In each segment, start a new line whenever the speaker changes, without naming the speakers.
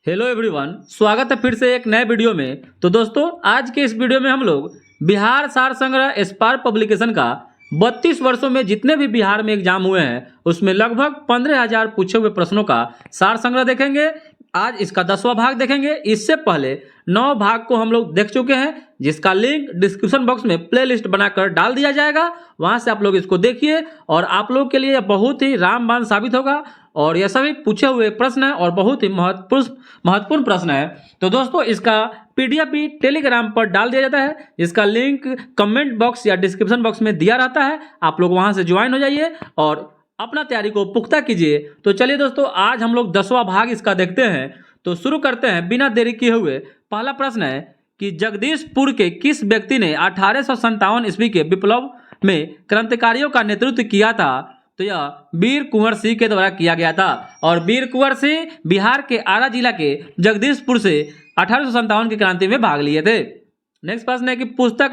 Hello everyone, स्वागत है फिर से एक नए वीडियो में। तो दोस्तों, आज के इस वीडियो में हम लोग बिहार सार संग्रह स्पार्क पब्लिकेशन का 32 वर्षों में जितने भी बिहार में एग्जाम हुए हैं उसमें लगभग 15,000 पूछे हुए प्रश्नों का सार संग्रह देखेंगे। आज इसका 10वां भाग देखेंगे। इससे पहले 9 भाग को हम लोग देख चुके हैं, जिसका लिंक डिस्क्रिप्शन बॉक्स में प्लेलिस्ट बनाकर डाल दिया जाएगा। वहां से आप लोग इसको देखिए और आप लोग के लिए यह बहुत ही रामबाण साबित होगा। और यह सभी पूछे हुए प्रश्न है और बहुत ही महत्वपूर्ण प्रश्न है। तो दोस्तों, इसका पीडीएफ भी टेलीग्राम पर डाल दिया जाता है, जिसका लिंक कमेंट बॉक्स या डिस्क्रिप्शन बॉक्स में दिया रहता है। आप लोग वहां से ज्वाइन हो जाइए और अपना तैयारी को पुख्ता कीजिए। तो चलिए दोस्तों, आज हम लोग 10वां भाग इसका देखते हैं। तो शुरू करते हैं बिना देरी किए हुए। पहला प्रश्न है कि जगदीशपुर के किस व्यक्ति ने 1857 ईस्वी के विप्लव में क्रांतिकारियों का नेतृत्व किया था? तो यह वीर कुंवर सिंह के द्वारा किया गया था। और वीर कुंवर सिंह बिहार के आरा जिला के जगदीशपुर से 1857 की क्रांति में भाग लिए थे। नेक्स्ट प्रश्न है कि पुस्तक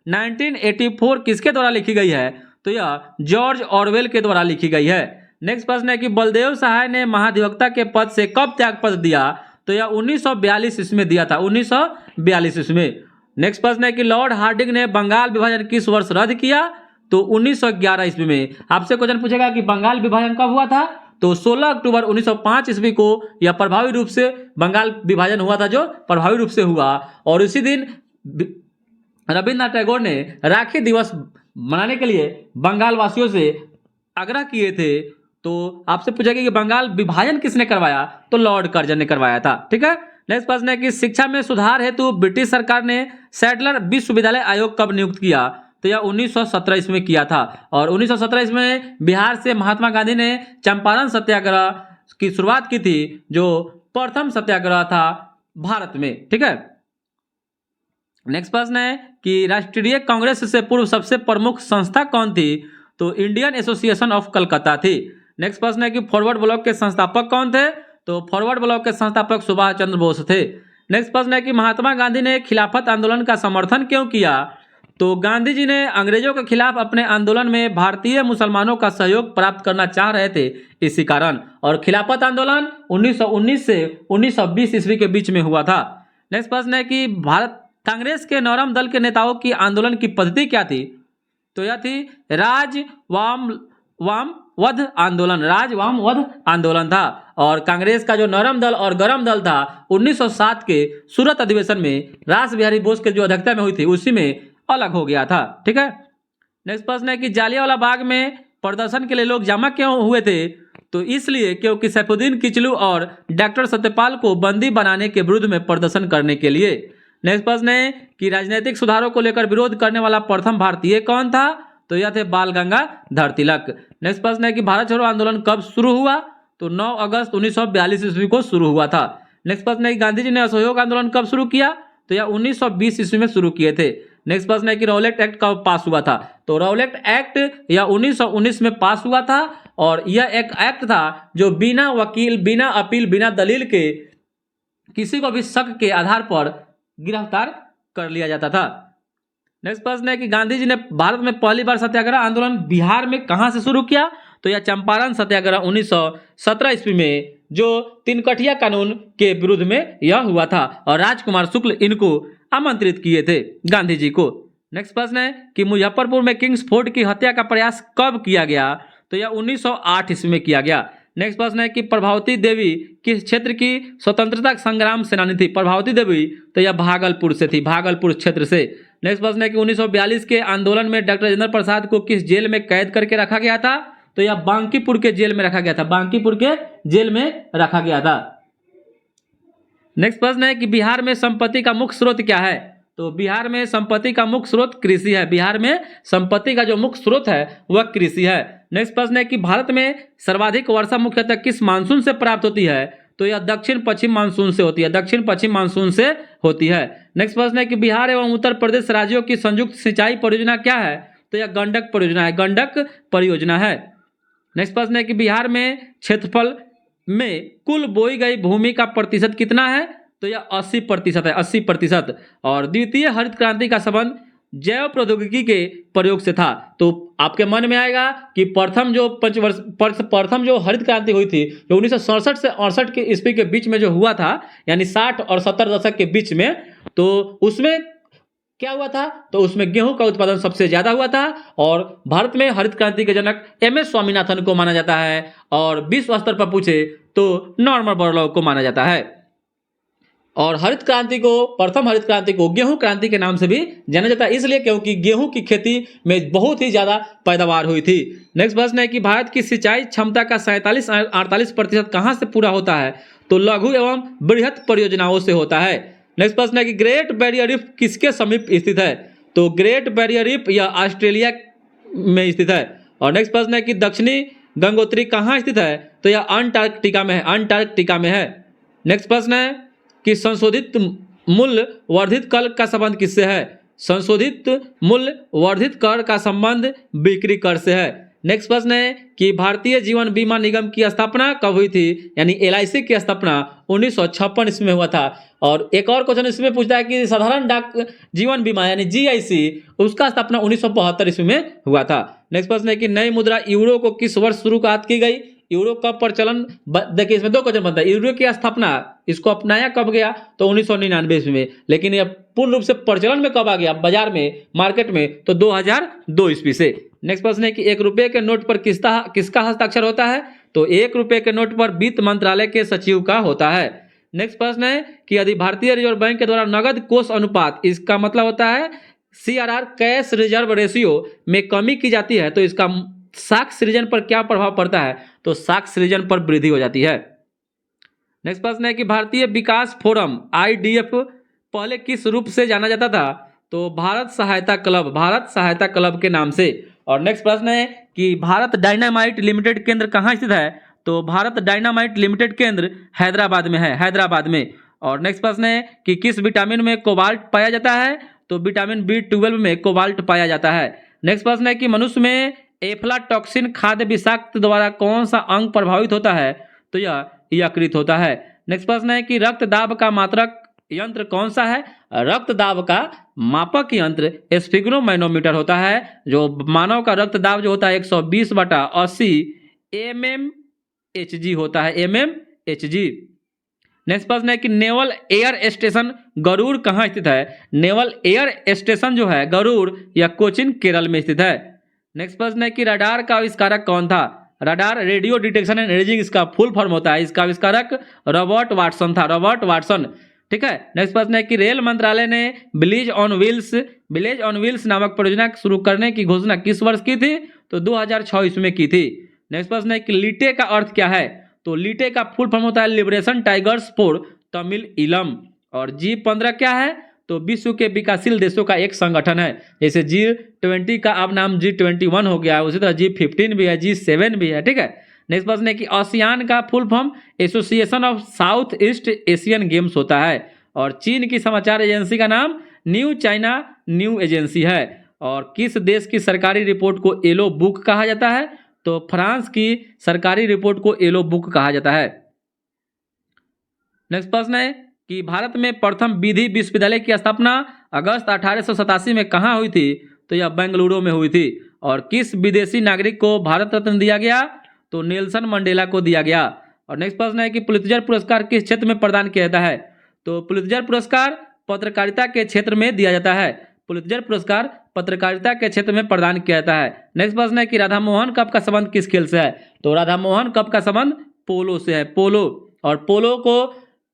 1984 किसके द्वारा लिखी गई है? तो यह जॉर्ज ऑरवेल के द्वारा लिखी गई है। नेक्स्ट प्रश्न है कि बलदेव सहाय ने महाधिवक्ता के पद से कब त्याग पत्र दिया? तो यह 1942 ईस्वी में दिया था, 1942 ईस्वी में। नेक्स्ट प्रश्न है कि लॉर्ड हार्डिंग ने बंगाल विभाजन किस वर्ष रद्द किया? तो 1911 ईस्वी में। आपसे क्वेश्चन पूछेगा कि बंगाल विभाजन कब हुआ था? तो 16 अक्टूबर 1905 ईस्वी को यह प्रभावी रूप से बंगाल विभाजन हुआ था, जो प्रभावी रूप से हुआ। और इसी दिन रविन्द्रनाथ टैगोर ने राखी दिवस मनाने के लिए बंगाल वासियों से आग्रह किए थे। तो आपसे पूछेगा कि बंगाल विभाजन किसने करवाया? तो लॉर्ड कर्जन ने करवाया था। ठीक है। नेक्स्ट प्रश्न है कि शिक्षा में सुधार हेतु ब्रिटिश सरकार ने सैडलर विश्वविद्यालय आयोग कब नियुक्त किया? तो यह 1917 ईस्वी में किया था। और 1917 ईस्वी में बिहार से महात्मा गांधी ने चंपारण सत्याग्रह की शुरुआत की थी, जो प्रथम सत्याग्रह था भारत में। ठीक है। नेक्स्ट प्रश्न है कि राष्ट्रीय कांग्रेस से पूर्व सबसे प्रमुख संस्था कौन थी? तो इंडियन एसोसिएशन ऑफ कलकत्ता थी। नेक्स्ट प्रश्न है कि फॉरवर्ड ब्लॉक के संस्थापक कौन थे? तो फॉरवर्ड ब्लॉक के संस्थापक सुभाष चंद्र बोस थे। नेक्स्ट प्रश्न है कि महात्मा गांधी ने खिलाफत आंदोलन का समर्थन क्यों किया? तो गांधी जी ने अंग्रेजों के खिलाफ अपने आंदोलन में भारतीय मुसलमानों का सहयोग प्राप्त करना चाह रहे थे, इसी कारण। और खिलाफत आंदोलन 1919 से 1920 ईस्वी के बीच में हुआ था। नेक्स्ट प्रश्न है कि भारत कांग्रेस के नौरम दल के नेताओं की आंदोलन की पद्धति क्या थी? तो यह थी राजवामवध आंदोलन था। और कांग्रेस का जो नरम दल और गरम दल था, 1907 के सूरत अधिवेशन में रास बिहारी बोस के जो अध्यक्षता में हुई थी, उसी में अलग हो गया था। ठीक है। नेक्स्ट प्रश्न है कि जालियांवाला बाग में प्रदर्शन के लिए लोग जमा क्यों हुए थे? तो इसलिए क्योंकि सैफुद्दीन किचलू और डॉक्टर सत्यपाल को बंदी बनाने के विरुद्ध में प्रदर्शन करने के लिए। नेक्स्ट प्रश्न है कि राजनीतिक सुधारों को लेकर विरोध करने वाला प्रथम भारतीय कौन था? तो यह थे बाल गंगाधर तिलक। नेक्स्ट प्रश्न है कि भारत छोड़ो आंदोलन कब शुरू हुआ? तो 9 अगस्त 1942 ईस्वी को शुरू हुआ था। नेक्स्ट प्रश्न है कि गांधी जी ने असहयोग आंदोलन कब शुरू किया? तो यह 1920 ईस्वी में शुरू किए थे। नेक्स्ट प्रश्न है कि रॉलेट एक्ट कब पास हुआ था? तो रॉलेट एक्ट यह 1919 में पास हुआ था। और यह एक एक्ट था जो बिना वकील, बिना अपील, बिना दलील के किसी को भी शक के आधार पर गिरफ्तार कर लिया जाता था। नेक्स्ट प्रश्न है कि गांधी जी ने भारत में पहली बार सत्याग्रह आंदोलन बिहार में कहां से शुरू किया? तो यह चंपारण सत्याग्रह 1917 ईस्वी में, जो तिनकठिया कानून के विरुद्ध में यह हुआ था। और राजकुमार शुक्ल इनको आमंत्रित किए थे, गांधी जी को। नेक्स्ट प्रश्न है कि मुजफ्फरपुर में किंग्स फोर्ट की हत्या का प्रयास कब किया गया? तो यह 1908 ईस्वी में किया गया। नेक्स्ट प्रश्न है कि प्रभावती देवी किस क्षेत्र की स्वतंत्रता संग्राम सेनानी थी? प्रभावती देवी तो यह भागलपुर से थी, भागलपुर क्षेत्र से। नेक्स्ट प्रश्न है कि 1942 के आंदोलन में डॉक्टर राजेंद्र प्रसाद को किस जेल में कैद करके रखा गया था? तो यह बांकीपुर के जेल में रखा गया था, बांकीपुर के जेल में रखा गया था। नेक्स्ट प्रश्न है कि बिहार में संपत्ति का मुख्य स्रोत क्या है? तो बिहार में संपत्ति का मुख्य स्रोत कृषि है। बिहार में संपत्ति का जो मुख्य स्रोत है वह कृषि है। नेक्स्ट प्रश्न है कि भारत में सर्वाधिक वर्षा मुख्यतः किस मानसून से प्राप्त होती है? तो यह दक्षिण पश्चिम मानसून से होती है, दक्षिण पश्चिम मानसून से होती है। नेक्स्ट प्रश्न है कि बिहार एवं उत्तर प्रदेश राज्यों की संयुक्त सिंचाई परियोजना क्या है? तो यह गंडक परियोजना है, गंडक परियोजना है। नेक्स्ट प्रश्न है कि बिहार में क्षेत्रफल में कुल बोई गई भूमि का प्रतिशत कितना है? तो यह 80% है, 80%। और द्वितीय हरित क्रांति का संबंध जैव प्रौद्योगिकी के प्रयोग से था। तो आपके मन में आएगा कि प्रथम जो हरित क्रांति हुई थी जो 1967 से 68 के ईस्वी के बीच में जो हुआ था, यानी 60 और 70 दशक के बीच में, तो उसमें क्या हुआ था? तो उसमें गेहूं का उत्पादन सबसे ज्यादा हुआ था और भारत में हरित क्रांति के जनक एम.एस. स्वामीनाथन को माना जाता है और विश्व स्तर पर पूछे तो नॉर्मन बोरलॉग को माना जाता है। और प्रथम हरित क्रांति को गेहूं क्रांति के नाम से भी जाना जाता है, इसलिए क्योंकि गेहूं की खेती में बहुत ही ज्यादा पैदावार हुई थी। नेक्स्ट प्रश्न है कि भारत की सिंचाई क्षमता का 47-48% कहां से पूरा होता है? तो लघु एवं बृहत परियोजनाओं से होता है। नेक्स्ट प्रश्न है कि ग्रेट बैरियर रीफ किसके समीप स्थित है? तो ग्रेट बैरियर रीफ यह ऑस्ट्रेलिया में स्थित है। और नेक्स्ट प्रश्न है कि दक्षिणी गंगोत्री कहाँ स्थित है? तो यह अंटार्कटिका में है। नेक्स्ट प्रश्न है कि संशोधित मूल्य वर्धित कर का संबंध किससे है? संशोधित मूल्य वर्धित कर का संबंध बिक्री कर से है। नेक्स्ट प्रश्न है कि भारतीय जीवन बीमा निगम की स्थापना कब हुई थी? यानी LIC की स्थापना 1956 ईस्वी में हुआ था। और एक और क्वेश्चन इसमें पूछता है कि साधारण डाक जीवन बीमा यानी GIC उसका स्थापना 1972 ईस्वी में हुआ था। नेक्स्ट प्रश्न है कि नई मुद्रा यूरो को किस वर्ष शुरुआत की गई? यूरो का प्रचलन, देखिए इसमें 2 क्वेश्चन बनता है। यूरो की स्थापना इसको अपनाया कब गया? तो 1999 ईस्वी में। लेकिन यह पूर्ण रूप से प्रचलन में कब आ गया बाजार में, मार्केट में? तो 2002 ईस्वी से। नेक्स्ट प्रश्न है कि 1 रुपये के नोट पर किसका हस्ताक्षर होता है? तो 1 रुपये के नोट पर वित्त मंत्रालय के सचिव का होता है। नेक्स्ट प्रश्न है कि यदि भारतीय रिजर्व बैंक के द्वारा नगद कोष अनुपात, इसका मतलब होता है CRR कैश रिजर्व रेशियो में कमी की जाती है तो इसका साख सृजन पर क्या प्रभाव पड़ता है? तो साख सृजन पर वृद्धि हो जाती है। नेक्स्ट प्रश्न है कि भारतीय विकास फोरम IDF पहले किस रूप से जाना जाता था? तो भारत सहायता क्लब के नाम से। और नेक्स्ट प्रश्न है कि भारत डायनामाइट लिमिटेड केंद्र कहाँ स्थित है? तो भारत डायनामाइट लिमिटेड केंद्र हैदराबाद में। और नेक्स्ट प्रश्न है कि किस विटामिन में कोबाल्ट पाया जाता है? तो विटामिन B12 में कोबाल्ट पाया जाता है। नेक्स्ट प्रश्न है कि मनुष्य में एफ्लाटॉक्सिन खाद्य विषाक्त द्वारा कौन सा अंग प्रभावित होता है? तो यह यकृत होता है। नेक्स्ट प्रश्न है कि रक्तदाब का मात्रक यंत्र कौन सा है? रक्तदाब का मापक यंत्र स्फिग्नोमैनोमीटर होता है। जो मानव का रक्तदाब जो होता है 120/80 mmHg होता है, mmHg। नेक्स्ट प्रश्न है कि नेवल एयर स्टेशन गरुड़ कहाँ स्थित है? नेवल एयर स्टेशन जो है गरुड़ या कोचिन केरल में स्थित है। नेक्स्ट प्रश्न है कि रडार का आविष्कारक कौन था? Radar radio detection and imaging इसका फुल फॉर्म होता है। इसका आविष्कारक रॉबर्ट वाटसन। ठीक है। नेक्स्ट प्रश्न है कि रेल मंत्रालय ने विलेज ऑन व्हील्स नामक परियोजना शुरू करने की घोषणा किस वर्ष की थी? तो 2006 ईस्वी में की थी। नेक्स्ट प्रश्न है कि लीटे का अर्थ क्या है? तो लीटे का फुल फॉर्म होता है लिबरेशन टाइगर्स फॉर तमिल इलम। और G15 क्या है? तो विश्व के विकासशील देशों का एक संगठन है। जैसे G20 का अब नाम G21 हो गया है, उसी तरह G15 भी है, G7 भी है। ठीक है। नेक्स्ट प्रश्न है कि आसियान का full form association of south east Asian games होता है। और चीन की समाचार एजेंसी का नाम न्यू चाइना न्यू एजेंसी है। और किस देश की सरकारी रिपोर्ट को येलो बुक कहा जाता है? तो फ्रांस की सरकारी रिपोर्ट को येलो बुक कहा जाता है। नेक्स्ट प्रश्न है कि भारत में प्रथम विधि विश्वविद्यालय की स्थापना अगस्त 1887 में कहाँ हुई थी? तो यह बेंगलुरु में हुई थी। और किस विदेशी नागरिक को भारत रत्न दिया गया? तो नेल्सन मंडेला को दिया गया। और नेक्स्ट प्रश्न है कि पुलित्जर पुरस्कार किस क्षेत्र में प्रदान किया जाता है? तो पुलित्जर पुरस्कार पत्रकारिता के क्षेत्र में दिया जाता है। पुलित्जर पुरस्कार पत्रकारिता के क्षेत्र में प्रदान किया जाता है। नेक्स्ट प्रश्न है कि राधा मोहन कप का संबंध किस खेल से है? तो राधा मोहन कप का संबंध पोलो से है, पोलो। और पोलो को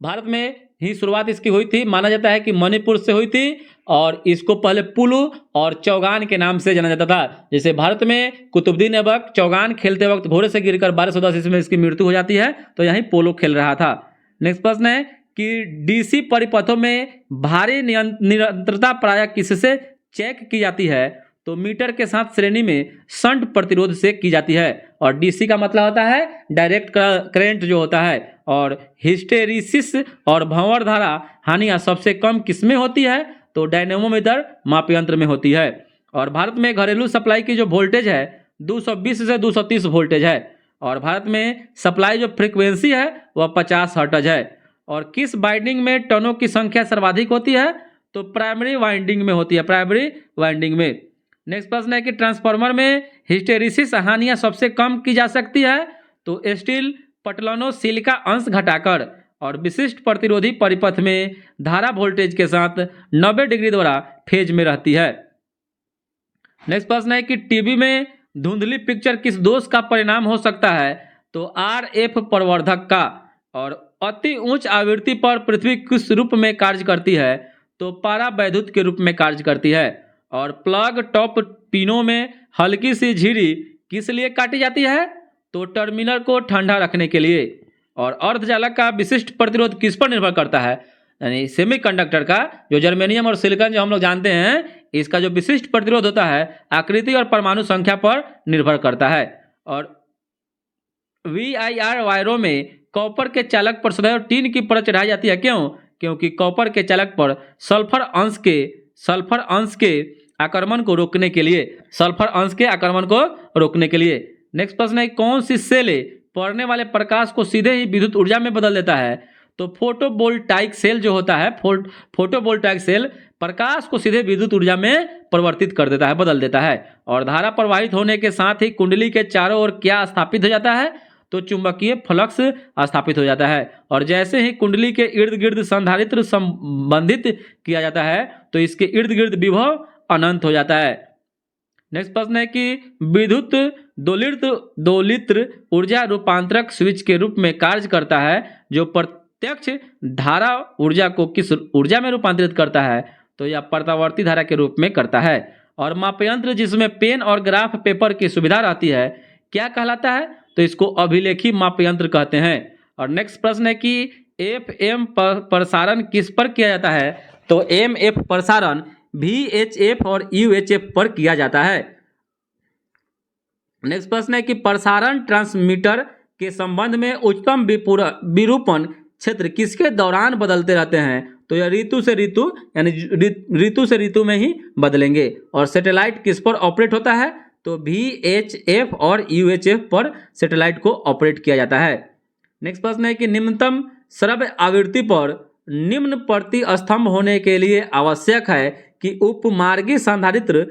भारत में ही शुरुआत इसकी हुई थी, माना जाता है कि मणिपुर से हुई थी। और इसको पहले पुलू और चौगान के नाम से जाना जाता था। जैसे भारत में कुतुबुद्दीन ऐबक चौगान खेलते वक्त घोड़े से गिरकर 1210 ईस्वी में इसकी मृत्यु हो जाती है, तो यहीं पोलो खेल रहा था। नेक्स्ट प्रश्न है कि DC परिपथों में भारी निरंतरता प्रायः किससे चेक की जाती है? तो मीटर के साथ श्रेणी में शंट प्रतिरोध से की जाती है। और DC का मतलब होता है डायरेक्ट करंट जो होता है। और हिस्टेरिसिस और भंवर धारा हानियां सबसे कम किसमें होती है? तो डायनेमोमीटर माप यंत्र में होती है। और भारत में घरेलू सप्लाई की जो वोल्टेज है 220 से 230 वोल्टेज है। और भारत में सप्लाई जो फ्रीक्वेंसी है वह 50 हर्ट्ज है। और किस बाइंडिंग में टनों की संख्या सर्वाधिक होती है? तो प्राइमरी वाइंडिंग में होती है, प्राइमरी वाइंडिंग में। नेक्स्ट प्रश्न है कि ट्रांसफार्मर में हिस्टेरिसिस हानियां सबसे कम की जा सकती है, तो स्टील पटलनों सिलिका अंश घटाकर और विशिष्ट प्रतिरोधी परिपथ में धारा वोल्टेज के साथ 90 डिग्री द्वारा फेज में रहती है। नेक्स्ट प्रश्न है कि टीवी में धुंधली पिक्चर किस दोष का परिणाम हो सकता है, तो RF प्रवर्धक का। और अति उच्च आवृत्ति पर पृथ्वी किस रूप में कार्य करती है, तो पारावैद्युत के रूप में कार्य करती है। और प्लग टॉप पिनों में हल्की सी झिरी किस लिए काटी जाती है, तो टर्मिनल को ठंडा रखने के लिए। और अर्धचालक का विशिष्ट प्रतिरोध किस पर निर्भर करता है, यानी सेमीकंडक्टर का जो जर्मेनियम और सिलिकॉन जो हम लोग जानते हैं, इसका जो विशिष्ट प्रतिरोध होता है आकृति और परमाणु संख्या पर निर्भर करता है। और VIR वायरों में कॉपर के चालक पर सदैव टीन की परत चढ़ाई जाती है, क्यों? क्योंकि कॉपर के चालक पर सल्फर अंश के आक्रमण को रोकने के लिए, सल्फर अंश के आक्रमण को रोकने के लिए। नेक्स्ट प्रश्न है कौन सी सेल पड़ने वाले प्रकाश को सीधे ही विद्युत ऊर्जा में बदल देता है, तो फोटोवोल्टाइक सेल जो होता है, फोटोवोल्टाइक सेल प्रकाश को सीधे विद्युत ऊर्जा में परिवर्तित कर देता है, बदल देता है। और धारा प्रवाहित होने के साथ ही कुंडली के चारों ओर क्या स्थापित हो जाता है, तो चुंबकीय फ्लक्स स्थापित हो जाता है। और जैसे ही कुंडली के इर्द गिर्द संधारित्र संबंधित किया जाता है, तो इसके इर्द गिर्द विभव अनंत हो जाता है। नेक्स्ट प्रश्न है कि विद्युत दोलित्र ऊर्जा रूपांतरक स्विच के रूप में कार्य करता है, जो प्रत्यक्ष धारा ऊर्जा को किस ऊर्जा में रूपांतरित करता है, तो यह प्रत्यावर्ती धारा के रूप में करता है। और मापयंत्र जिसमें पेन और ग्राफ पेपर की सुविधा रहती है क्या कहलाता है, तो इसको अभिलेखी मापयंत्र कहते हैं। और नेक्स्ट प्रश्न है कि FM प्रसारण किस पर किया जाता है, तो MF प्रसारण VHF और UHF पर किया जाता है। नेक्स्ट प्रश्न है कि प्रसारण ट्रांसमीटर के संबंध में उच्चतम विरूपण क्षेत्र किसके दौरान बदलते रहते हैं, तो यह ऋतु से ऋतु, यानी ऋतु से ऋतु में ही बदलेंगे। और सैटेलाइट किस पर ऑपरेट होता है, तो VHF और UHF पर सैटेलाइट को ऑपरेट किया जाता है। नेक्स्ट प्रश्न है कि निम्नतम श्रव्य आवृत्ति पर निम्न प्रति स्तंभ होने के लिए आवश्यक है कि उपमार्गी संधारित्र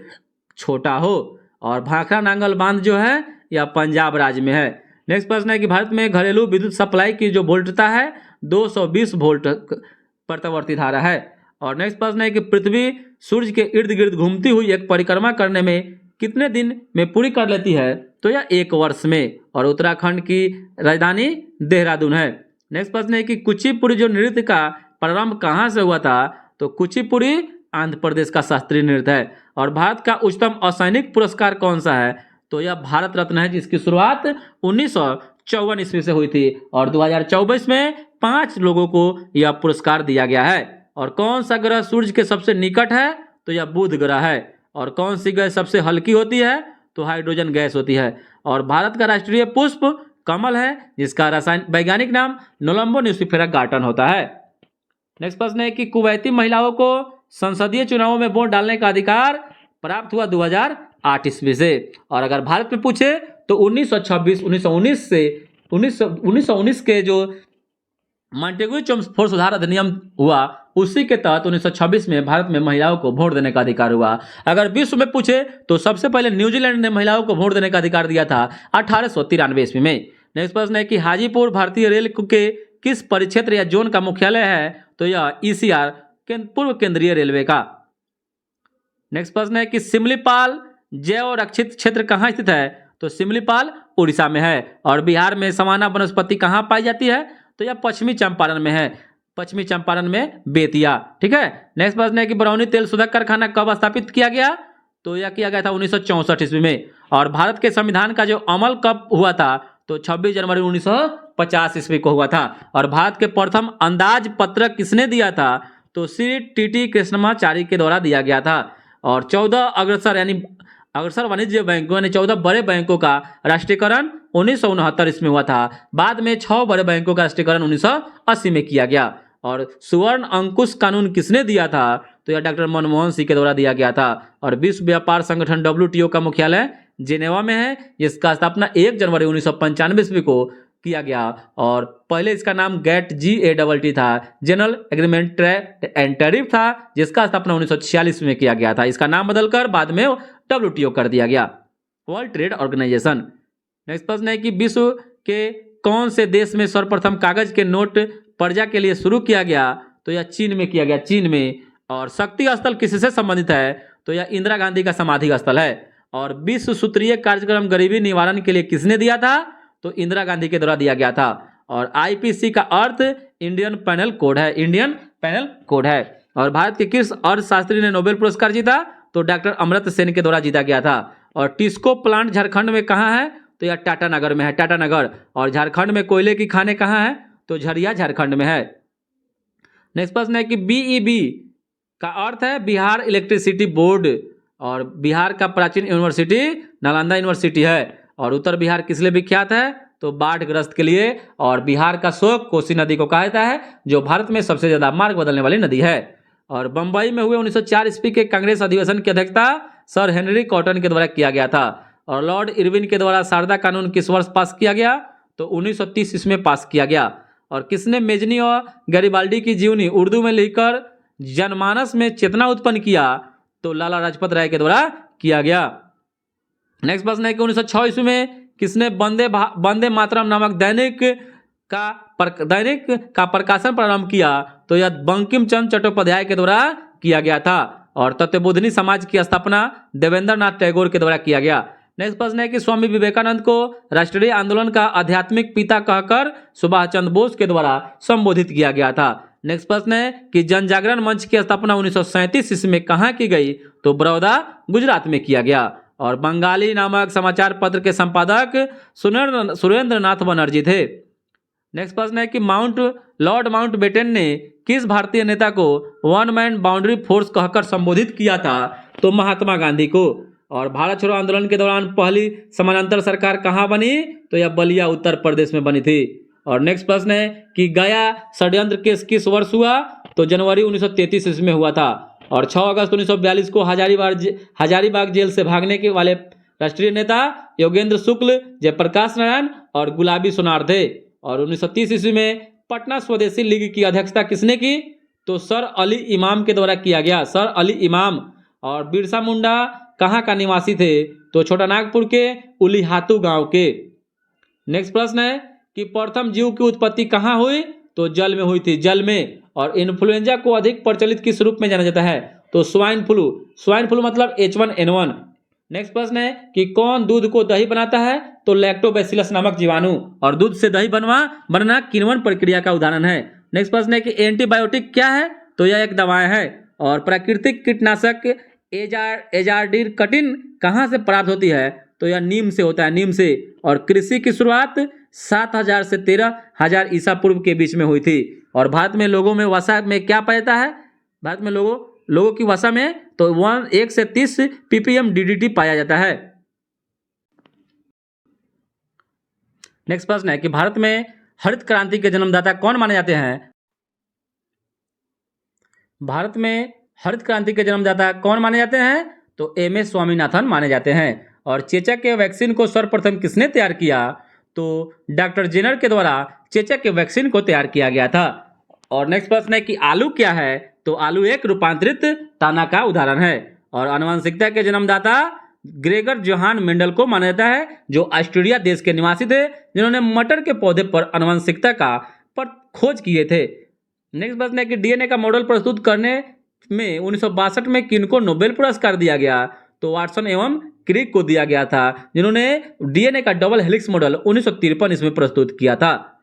छोटा हो। और भाखड़ा नांगल बांध जो है यह पंजाब राज्य में है। नेक्स्ट प्रश्न है कि भारत में घरेलू विद्युत सप्लाई की जो वोल्टता है 220 वोल्ट प्रत्यावर्ती धारा है। और नेक्स्ट प्रश्न है कि पृथ्वी सूर्य के इर्द गिर्द घूमती हुई एक परिक्रमा करने में कितने दिन में पूरी कर लेती है, तो यह 1 वर्ष में। और उत्तराखंड की राजधानी देहरादून है। नेक्स्ट प्रश्न है कि कुचिपुड़ी जो नृत्य का प्रारंभ कहाँ से हुआ था, तो कुचिपुड़ी आंध्र प्रदेश का शास्त्रीय नृत्य है। और भारत का उच्चतम असैनिक पुरस्कार कौन सा है, तो यह भारत रत्न है, जिसकी शुरुआत 1954 ईस्वी से हुई थी। और 2024 में 5 लोगों को यह पुरस्कार दिया गया है। और कौन सा ग्रह सूर्य के सबसे निकट है, तो यह बुध ग्रह है। और कौन सी गैस सबसे हल्की होती है, तो हाइड्रोजन गैस होती है। और भारत का राष्ट्रीय पुष्प कमल है, जिसका वैज्ञानिक नाम नोलम्बो न्यूसिफेरा गार्टन होता है। नेक्स्ट प्रश्न है कि कुवैती महिलाओं को संसदीय चुनावों में वोट डालने का अधिकार प्राप्त हुआ 2008 ईस्वी से। और अगर भारत में पूछे तो 1919 के जो मॉन्टेग्यू चेम्सफोर्ड सुधार अधिनियम हुआ, उसी के तहत 1926 में भारत में महिलाओं को वोट देने का अधिकार हुआ। अगर विश्व में पूछे तो सबसे पहले न्यूजीलैंड ने महिलाओं को वोट देने का अधिकार दिया था 1893 ईस्वी में। नेक्स्ट प्रश्न है कि हाजीपुर भारतीय रेल के किस परिक्षेत्र या जोन का मुख्यालय है, तो यह ECR पूर्व केंद्रीय रेलवे का। नेक्स्ट प्रश्न है कि सिमलीपाल जैव रक्षित क्षेत्र कहाँ स्थित है, तो सिमलीपाल उड़ीसा में है। और बिहार में समाना वनस्पति कहाँ पाई जाती है, तो यह पश्चिमी चंपारण में है, पश्चिमी चंपारण में बेतिया। ठीक है। नेक्स्ट प्रश्न है कि बरौनी तेल शोधक कारखाना कब स्थापित किया गया, तो यह किया गया था 1964 ईस्वी में। और भारत के संविधान का जो अमल कब हुआ था, तो 26 जनवरी 1950 ईस्वी को हुआ था। और भारत के प्रथम अंदाज पत्रक किसने दिया था, तो श्री TT कृष्णमाचारी के द्वारा दिया गया था। और 14 अग्रसर वाणिज्य बैंकों यानी 14 बड़े बैंकों का राष्ट्रीयकरण 1969 ईस्वी में हुआ था। बाद में 6 बड़े बैंकों का राष्ट्रीयकरण 1980 में किया गया। और सुवर्ण अंकुश कानून किसने दिया था, तो यह डॉक्टर मनमोहन सिंह के द्वारा दिया गया था। और विश्व व्यापार संगठन WTO का मुख्यालय जेनेवा में है, जिसका स्थापना 1 जनवरी 1995 ईस्वी को किया गया और पहले इसका नाम GATT था, general agreement trade and tariff था, जिसका स्थापना 1946 में किया गया था। इसका नाम बदलकर बाद में WTO कर दिया गया, वर्ल्ड ट्रेड ऑर्गेनाइजेशन। नेक्स्ट प्रश्न है कि विश्व के कौन से देश में सर्वप्रथम कागज के नोट प्रजा के लिए शुरू किया गया? तो यह चीन में किया गया, चीन में। और शक्ति स्थल किससे संबंधित है? तो यह इंदिरा गांधी का समाधि स्थल है। और विश्व सूत्रीय कार्यक्रम गरीबी निवारण के लिए किसने दिया था? तो इंदिरा गांधी के द्वारा दिया गया था। और IPC का अर्थ इंडियन पैनल कोड है, इंडियन पैनल कोड है। और भारत के किस अर्थशास्त्री ने नोबेल पुरस्कार जीता? तो डॉक्टर अमर्त्य सेन के द्वारा जीता गया था। और टिस्को प्लांट झारखंड में कहाँ है? तो यह टाटानगर में है, टाटानगर। और झारखंड में कोयले की खानें कहाँ है? तो झरिया झारखंड में है। नेक्स्ट प्रश्न है कि BEB का अर्थ है बिहार इलेक्ट्रिसिटी बोर्ड। और बिहार का प्राचीन यूनिवर्सिटी नालंदा यूनिवर्सिटी है। और उत्तर बिहार किस लिए विख्यात है? तो बाढ़ग्रस्त के लिए। और बिहार का शोक कोसी नदी को कहा जाता है, जो भारत में सबसे ज्यादा मार्ग बदलने वाली नदी है। और बंबई में हुए 1904 ईस्वी के कांग्रेस अधिवेशन की अध्यक्षता सर हेनरी कॉटन के द्वारा किया गया था। और लॉर्ड इरविन के द्वारा शारदा कानून किस वर्ष पास किया गया? तो 1930 ईस्वी में पास किया गया। और किसने मेजनी और गैरिबाल्डी की जीवनी उर्दू में लिखकर जनमानस में चेतना उत्पन्न किया? तो लाला लाजपत राय के द्वारा किया गया। नेक्स्ट प्रश्न है कि 1906 ईस्वी में किसने वंदे मातरम नामक दैनिक का प्रकाशन प्रारंभ किया? तो यह बंकिम चंद्र चट्टोपाध्याय के द्वारा किया गया था। और तत्वबोधिनी समाज की स्थापना देवेंद्र नाथ टैगोर के द्वारा किया गया। नेक्स्ट प्रश्न है कि स्वामी विवेकानंद को राष्ट्रीय आंदोलन का आध्यात्मिक पिता कहकर सुभाष चंद्र बोस के द्वारा संबोधित किया गया था। नेक्स्ट प्रश्न है कि जन जागरण मंच की स्थापना 1937 ईस्वी में कहाँ की गई? तो बड़ौदा गुजरात में किया गया। और बंगाली नामक समाचार पत्र के संपादक सुरेंद्र नाथ बनर्जी थे। नेक्स्ट प्रश्न है कि लॉर्ड माउंटबेटन ने किस भारतीय नेता को वन मैन बाउंड्री फोर्स कहकर संबोधित किया था? तो महात्मा गांधी को। और भारत छोड़ो आंदोलन के दौरान पहली समानांतर सरकार कहाँ बनी? तो यह बलिया उत्तर प्रदेश में बनी थी। और नेक्स्ट प्रश्न है कि गया षड्यंत्र केस किस वर्ष हुआ? तो जनवरी 1933 ईस्वी में हुआ था। और 6 अगस्त 1942 को हजारीबाग जेल से भागने के वाले राष्ट्रीय नेता योगेंद्र शुक्ल, जयप्रकाश नारायण और गुलाबी सोनार थे। और 1930 ईस्वी में पटना स्वदेशी लीग की अध्यक्षता किसने की? तो सर अली इमाम के द्वारा किया गया, सर अली इमाम। और बिरसा मुंडा कहाँ का निवासी थे? तो छोटा नागपुर के उलीहातू गांव के। नेक्स्ट प्रश्न है कि प्रथम जीव की उत्पत्ति कहाँ हुई? तो जल में हुई थी, जल में। और इन्फ्लुएंजा को अधिक प्रचलित किस रूप में जाना जाता है? तो स्वाइन फ्लू, स्वाइन फ्लू मतलब H1N1। नेक्स्ट प्रश्न है कि कौन दूध को दही बनाता है? तो लैक्टोबैसिलस नामक जीवाणु। और दूध से दही बनना किण्वन प्रक्रिया का उदाहरण है। नेक्स्ट प्रश्न है कि एंटीबायोटिक क्या है? तो यह एक दवाएं है। और प्राकृतिक कीटनाशक एजाडिरकटिन कहाँ से प्राप्त होती है? तो यह नीम से होता है, नीम से। और कृषि की शुरुआत 7000 से 13000 ईसा पूर्व के बीच में हुई थी। और भारत में लोगों में वसा में क्या पाया जाता है? भारत में लोगों की वसा में तो 1 से 30 ppm DDT पाया जाता है। नेक्स्ट प्रश्न है कि भारत में हरित क्रांति के जन्मदाता कौन माने जाते हैं? भारत में हरित क्रांति के जन्मदाता कौन माने जाते हैं? तो MS स्वामीनाथन माने जाते हैं। और चेचक के वैक्सीन को सर्वप्रथम किसने तैयार किया? तो डॉक्टर जेनर के द्वारा चेचक के वैक्सीन को तैयार किया गया था। और नेक्स्ट प्रश्न है कि आलू क्या है? तो आलू एक रूपांतरित दाना का उदाहरण है। और आनुवंशिकता के जन्मदाता ग्रेगर जोहान मेंडल को माना जाता है, जो ऑस्ट्रेलिया देश के निवासी थे, जिन्होंने मटर के पौधे पर आनुवंशिकता पर खोज किए थे। नेक्स्ट प्रश्न है कि DNA का मॉडल प्रस्तुत करने में 1962 में किनको नोबेल पुरस्कार दिया गया? तो वाटसन एवं क्रिक को दिया गया था, जिन्होंने DNA का डबल हेलिक्स मॉडल 1953 इसमें प्रस्तुत किया था।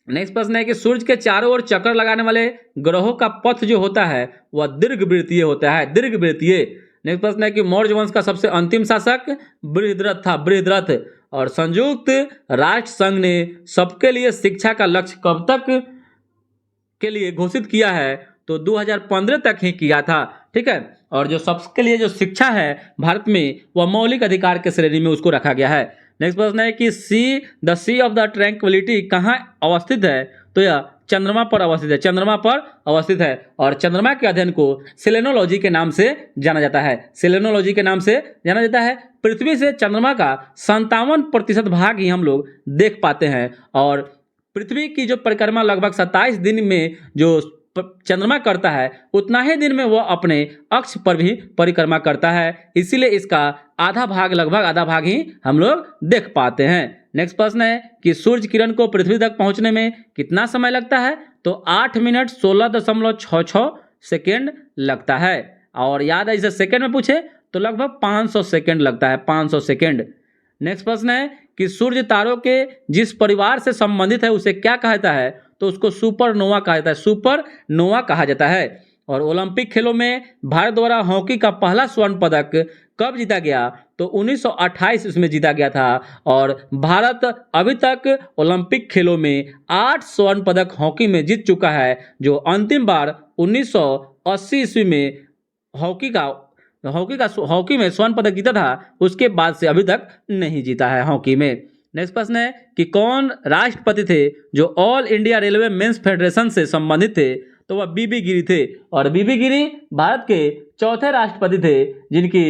नेक्स्ट प्रश्न है कि सूर्य के चारों ओर चक्कर लगाने वाले ग्रहों का पथ जो होता है वह दीर्घवृत्तीय होता है, दीर्घवृत्तीय। नेक्स्ट प्रश्न है कि मौर्य वंश का सबसे अंतिम शासक बृहद्रथ था, बृहद्रथ। और संयुक्त राष्ट्र संघ ने सबके लिए शिक्षा का लक्ष्य कब तक के लिए घोषित किया है? तो 2015 तक ही किया था, ठीक है। और जो सबके लिए जो शिक्षा है भारत में वह मौलिक अधिकार के श्रेणी में उसको रखा गया है। नेक्स्ट प्रश्न है कि the sea of the tranquillity कहाँ अवस्थित है? तो यह चंद्रमा पर अवस्थित है, चंद्रमा पर अवस्थित है। और चंद्रमा के अध्ययन को सेलेनोलॉजी के नाम से जाना जाता है, सेलेनोलॉजी के नाम से जाना जाता है। पृथ्वी से चंद्रमा का 57% भाग ही हम लोग देख पाते हैं और पृथ्वी की जो परिक्रमा लगभग 27 दिन में जो चंद्रमा करता है उतना ही दिन में वह अपने अक्ष पर भी परिक्रमा करता है, इसीलिए इसका आधा भाग, लगभग आधा भाग ही हम लोग देख पाते हैं। नेक्स्ट प्रश्न है कि सूर्य किरण को पृथ्वी तक पहुंचने में कितना समय लगता है? तो 8 मिनट 16.66 सेकेंड लगता है। और याद है इसे सेकेंड में पूछे तो लगभग 500 सेकेंड लगता है, 500 सेकेंड। नेक्स्ट प्रश्न है कि सूर्य तारों के जिस परिवार से संबंधित है उसे क्या कहा जाता है? तो उसको सुपरनोवा कहा जाता है, सुपरनोवा कहा जाता है। और ओलंपिक खेलों में भारत द्वारा हॉकी का पहला स्वर्ण पदक कब जीता गया? तो 1928 इसमें जीता गया था। और भारत अभी तक ओलंपिक खेलों में 8 स्वर्ण पदक हॉकी में जीत चुका है, जो अंतिम बार 1980 ईस्वी में हॉकी में स्वर्ण पदक जीता था, उसके बाद से अभी तक नहीं जीता है हॉकी में। नेक्स्ट प्रश्न है कि कौन राष्ट्रपति थे जो all India railway men's federation से संबंधित थे? तो वह बीबी गिरी थे। और बीबी गिरी भारत के चौथे राष्ट्रपति थे जिनकी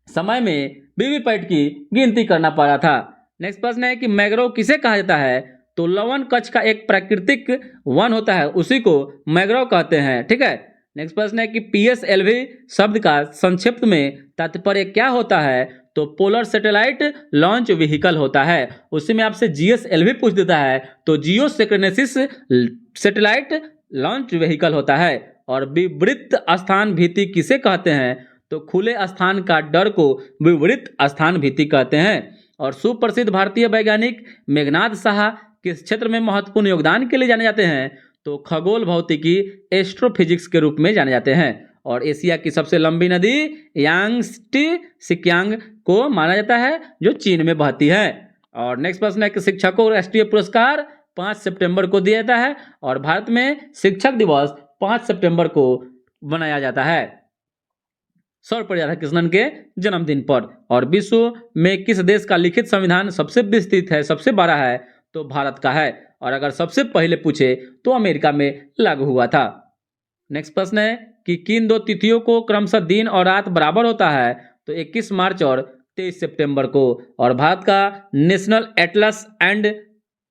समय में वीवीपैट की गिनती करना पड़ा था। नेक्स्ट प्रश्न है कि मैंग्रोव किसे कहा जाता है? तो लवण कच्छ का एक प्राकृतिक वन होता है, उसी को मैंग्रोव कहते हैं, ठीक है। नेक्स्ट प्रश्न है कि पीएसएलवी शब्द का संक्षिप्त में तात्पर्य क्या होता है? तो पोलर सैटेलाइट लॉन्च व्हीकल होता है, उसी में आपसे जीएसएलवी पूछ देता है तो जियो सिंक्रोनिसिस सैटेलाइट लॉन्च व्हीकल होता है। और विवृत स्थान भीति किसे कहते हैं? तो खुले स्थान का डर को विवृत स्थान भीति कहते हैं। और सुप्रसिद्ध भारतीय वैज्ञानिक मेघनाथ साहा किस क्षेत्र में महत्वपूर्ण योगदान के लिए जाने जाते हैं? तो खगोल भौतिकी, एस्ट्रोफिजिक्स के रूप में जाने जाते हैं। और एशिया की सबसे लंबी नदी यांगस्टी सिक्यांग को माना जाता है, जो चीन में बहती है। और नेक्स्ट प्रश्न है कि शिक्षकों को राष्ट्रीय पुरस्कार 5 सितंबर को दिया जाता है और भारत में शिक्षक दिवस 5 सितंबर को मनाया जाता है, सर्वपल्ली राधाकृष्णन के जन्मदिन पर। और विश्व में किस देश का लिखित संविधान सबसे विस्तृत है, सबसे बड़ा है? तो भारत का है। और अगर सबसे पहले पूछे तो अमेरिका में लागू हुआ था। नेक्स्ट प्रश्न है कि किन दो तिथियों को क्रमशः दिन और रात बराबर होता है? तो 21 मार्च और 23 सितंबर को। और भारत का national atlas and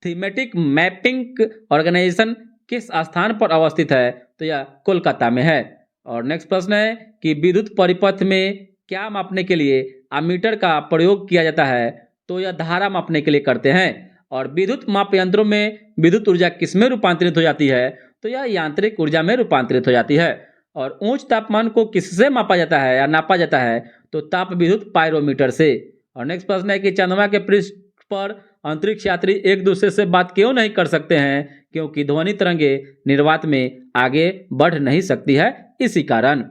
thematic mapping organisation किस स्थान पर अवस्थित है? तो यह कोलकाता में है। और नेक्स्ट प्रश्न है कि विद्युत परिपथ में क्या मापने के लिए अमीटर का प्रयोग किया जाता है? तो यह धारा मापने के लिए करते हैं। और विद्युत माप यंत्रों में विद्युत ऊर्जा किसमें रूपांतरित हो जाती है? तो यह यांत्रिक ऊर्जा में रूपांतरित हो जाती है। और उच्च तापमान को किससे मापा जाता है या नापा जाता है? तो ताप विद्युत पायरोमीटर से। और नेक्स्ट प्रश्न है कि चंद्रमा के पृष्ठ पर अंतरिक्ष यात्री एक दूसरे से बात क्यों नहीं कर सकते हैं? क्योंकि ध्वनि तरंगे निर्वात में आगे बढ़ नहीं सकती है, इसी कारण।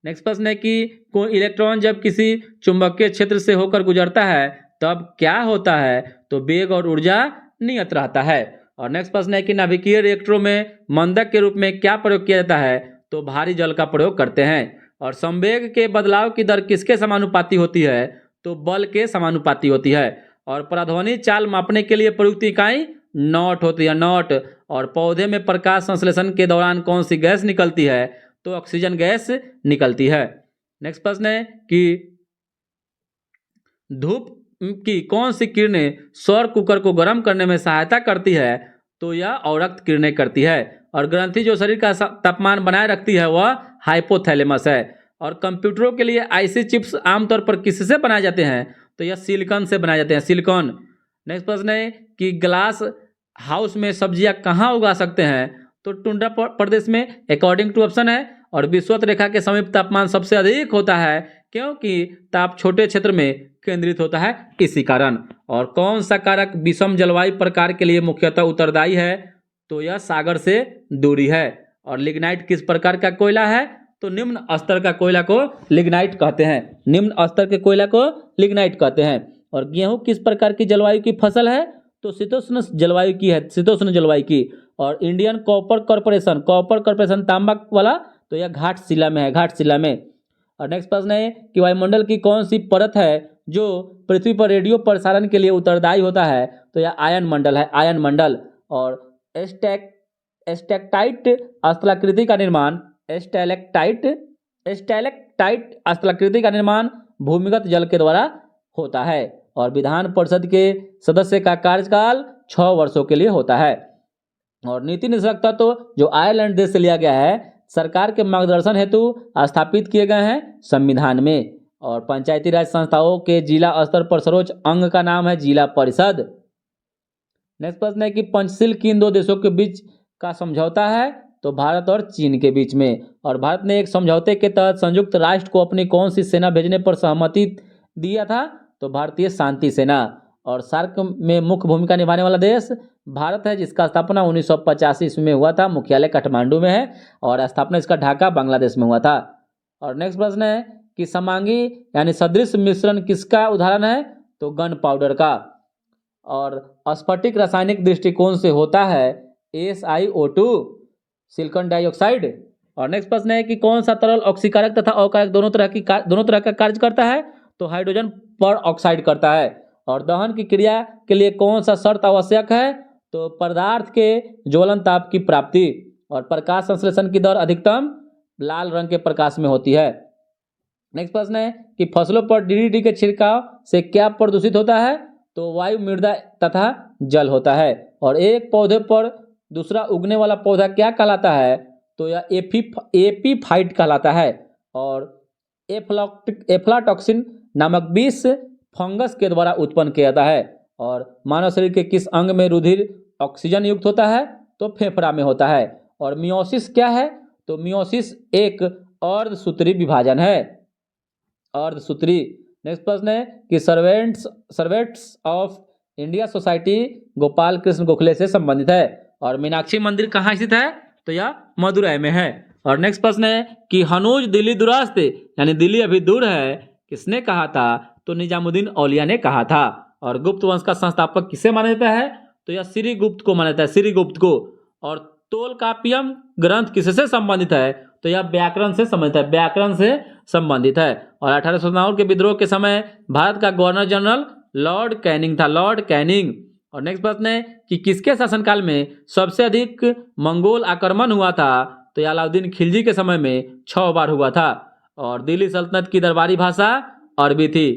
नेक्स्ट प्रश्न है कि कोई इलेक्ट्रॉन जब किसी चुंबकीय क्षेत्र से होकर गुजरता है तब क्या होता है? तो वेग और ऊर्जा नियत रहता है। और नेक्स्ट प्रश्न है कि नाभिकीय रिएक्टरों में मंदक के रूप में क्या प्रयोग किया जाता है? तो भारी जल का प्रयोग करते हैं। और संवेग के बदलाव की दर किसके समानुपाती होती है? तो बल के समानुपाती होती है। और पराध्वनि चाल मापने के लिए प्रयुक्त इकाई नॉट होती है, नॉट। और पौधे में प्रकाश संश्लेषण के दौरान कौन सी गैस निकलती है? तो ऑक्सीजन गैस निकलती है। नेक्स्ट प्रश्न है कि धूप की कौन सी किरणें सौर कुकर को गर्म करने में सहायता करती है? तो यह अवरक्त किरणें करती है। और ग्रंथि जो शरीर का तापमान बनाए रखती है वह हाइपोथैलेमस है। और कंप्यूटरों के लिए आईसी चिप्स आमतौर पर किससे बनाए जाते हैं? तो यह सिलिकॉन से बनाए जाते हैं, सिलिकॉन। नेक्स्ट प्रश्न है कि ग्लास हाउस में सब्जियां कहाँ उगा सकते हैं? तो टुंड्रा प्रदेश में, अकॉर्डिंग टू ऑप्शन है। और विषुवत रेखा के समीप तापमान सबसे अधिक होता है क्योंकि ताप छोटे क्षेत्र में केंद्रित होता है, इसी कारण। और कौन सा कारक विषम जलवायु प्रकार के लिए मुख्यतः उत्तरदायी है? तो यह सागर से दूरी है। और लिग्नाइट किस प्रकार का कोयला है? तो निम्न स्तर का कोयला को लिग्नाइट कहते हैं, निम्न स्तर के कोयला को लिग्नाइट कहते हैं। और गेहूं किस प्रकार की जलवायु की फसल है? तो शीतोष्ण जलवायु की है, शीतोष्ण जलवायु की। और इंडियन कॉपर कॉर्पोरेशन तांबा वाला, तो यह घाटशिला में है, घाटशिला में। और नेक्स्ट प्रश्न है कि वायुमंडल की कौन सी परत है जो पृथ्वी पर रेडियो प्रसारण के लिए उत्तरदायी होता है? तो यह आयन मंडल है, आयन मंडल। और एस्टेक एस्टेक्टाइट स्थलाकृति का निर्माण स्टैलेक्टाइट स्थलाकृति का निर्माण भूमिगत जल के द्वारा होता है और विधान परिषद के सदस्य का कार्यकाल 6 वर्षों के लिए होता है। और नीति निर्देशक तत्व जो आयरलैंड देश से लिया गया है, सरकार के मार्गदर्शन हेतु स्थापित किए गए हैं संविधान में। और पंचायती राज संस्थाओं के जिला स्तर पर सर्वोच्च अंग का नाम है जिला परिषद। नेक्स्ट प्रश्न है कि पंचशील किन दो देशों के बीच का समझौता है, तो भारत और चीन के बीच में। और भारत ने एक समझौते के तहत संयुक्त राष्ट्र को अपनी कौन सी सेना भेजने पर सहमति दिया था, तो भारतीय शांति सेना। और सार्क में मुख्य भूमिका निभाने वाला देश भारत है, जिसका स्थापना 1985 ईस्वी में हुआ था। मुख्यालय काठमांडू में है और स्थापना इसका ढाका बांग्लादेश में हुआ था। और नेक्स्ट प्रश्न है कि समांगी यानी सदृश मिश्रण किसका उदाहरण है, तो गन पाउडर का। और स्फटिक रासायनिक दृष्टिकोण से होता है SiO2 सिलिकॉन डाइऑक्साइड। और नेक्स्ट प्रश्न है कि कौन सा तरल ऑक्सीकारक तथा अकारक दोनों तरह का कार्य करता है, तो हाइड्रोजन पर ऑक्साइड करता है। और दहन की क्रिया के लिए कौन सा शर्त आवश्यक है, तो पदार्थ के ज्वलन ताप की प्राप्ति। और प्रकाश संश्लेषण की दर अधिकतम लाल रंग के प्रकाश में होती है। नेक्स्ट प्रश्न है कि फसलों पर DDT के छिड़काव से क्या प्रदूषित होता है, तो वायु, मृदा तथा जल होता है। और एक पौधे पर दूसरा उगने वाला पौधा क्या कहलाता है, तो यह एपीफाइट कहलाता है। और एफ्लाटॉक्सिन नामक विष फंगस के द्वारा उत्पन्न किया जाता है। और मानव शरीर के किस अंग में रुधिर ऑक्सीजन युक्त होता है, तो फेफड़ा में होता है। और मियोसिस क्या है, तो मियोसिस एक अर्धसूत्री विभाजन है, अर्धसूत्री। नेक्स्ट प्रश्न है कि servants of India society Gopal Krishna Gokhale से संबंधित है। और मीनाक्षी मंदिर कहाँ स्थित है, तो यह मदुरै में है। और नेक्स्ट प्रश्न है कि हनूज दिल्ली दुरास्त यानी दिल्ली अभी दूर है किसने कहा था, तो निजामुद्दीन औलिया ने कहा था। और गुप्त वंश का संस्थापक किसे माना जाता है, तो यह श्रीगुप्त को माना जाता है, श्रीगुप्त को। और तोलकापियम ग्रंथ किससे संबंधित है, तो यह व्याकरण से संबंधित है, व्याकरण से संबंधित है। और 1897 के विद्रोह के समय भारत का गवर्नर जनरल लॉर्ड कैनिंग था, लॉर्ड कैनिंग। और नेक्स्ट प्रश्न है कि किसके शासनकाल में सबसे अधिक मंगोल आक्रमण हुआ था, तो यह अलाउद्दीन खिलजी के समय में 6 बार हुआ था। और दिल्ली सल्तनत की दरबारी भाषा अरबी थी।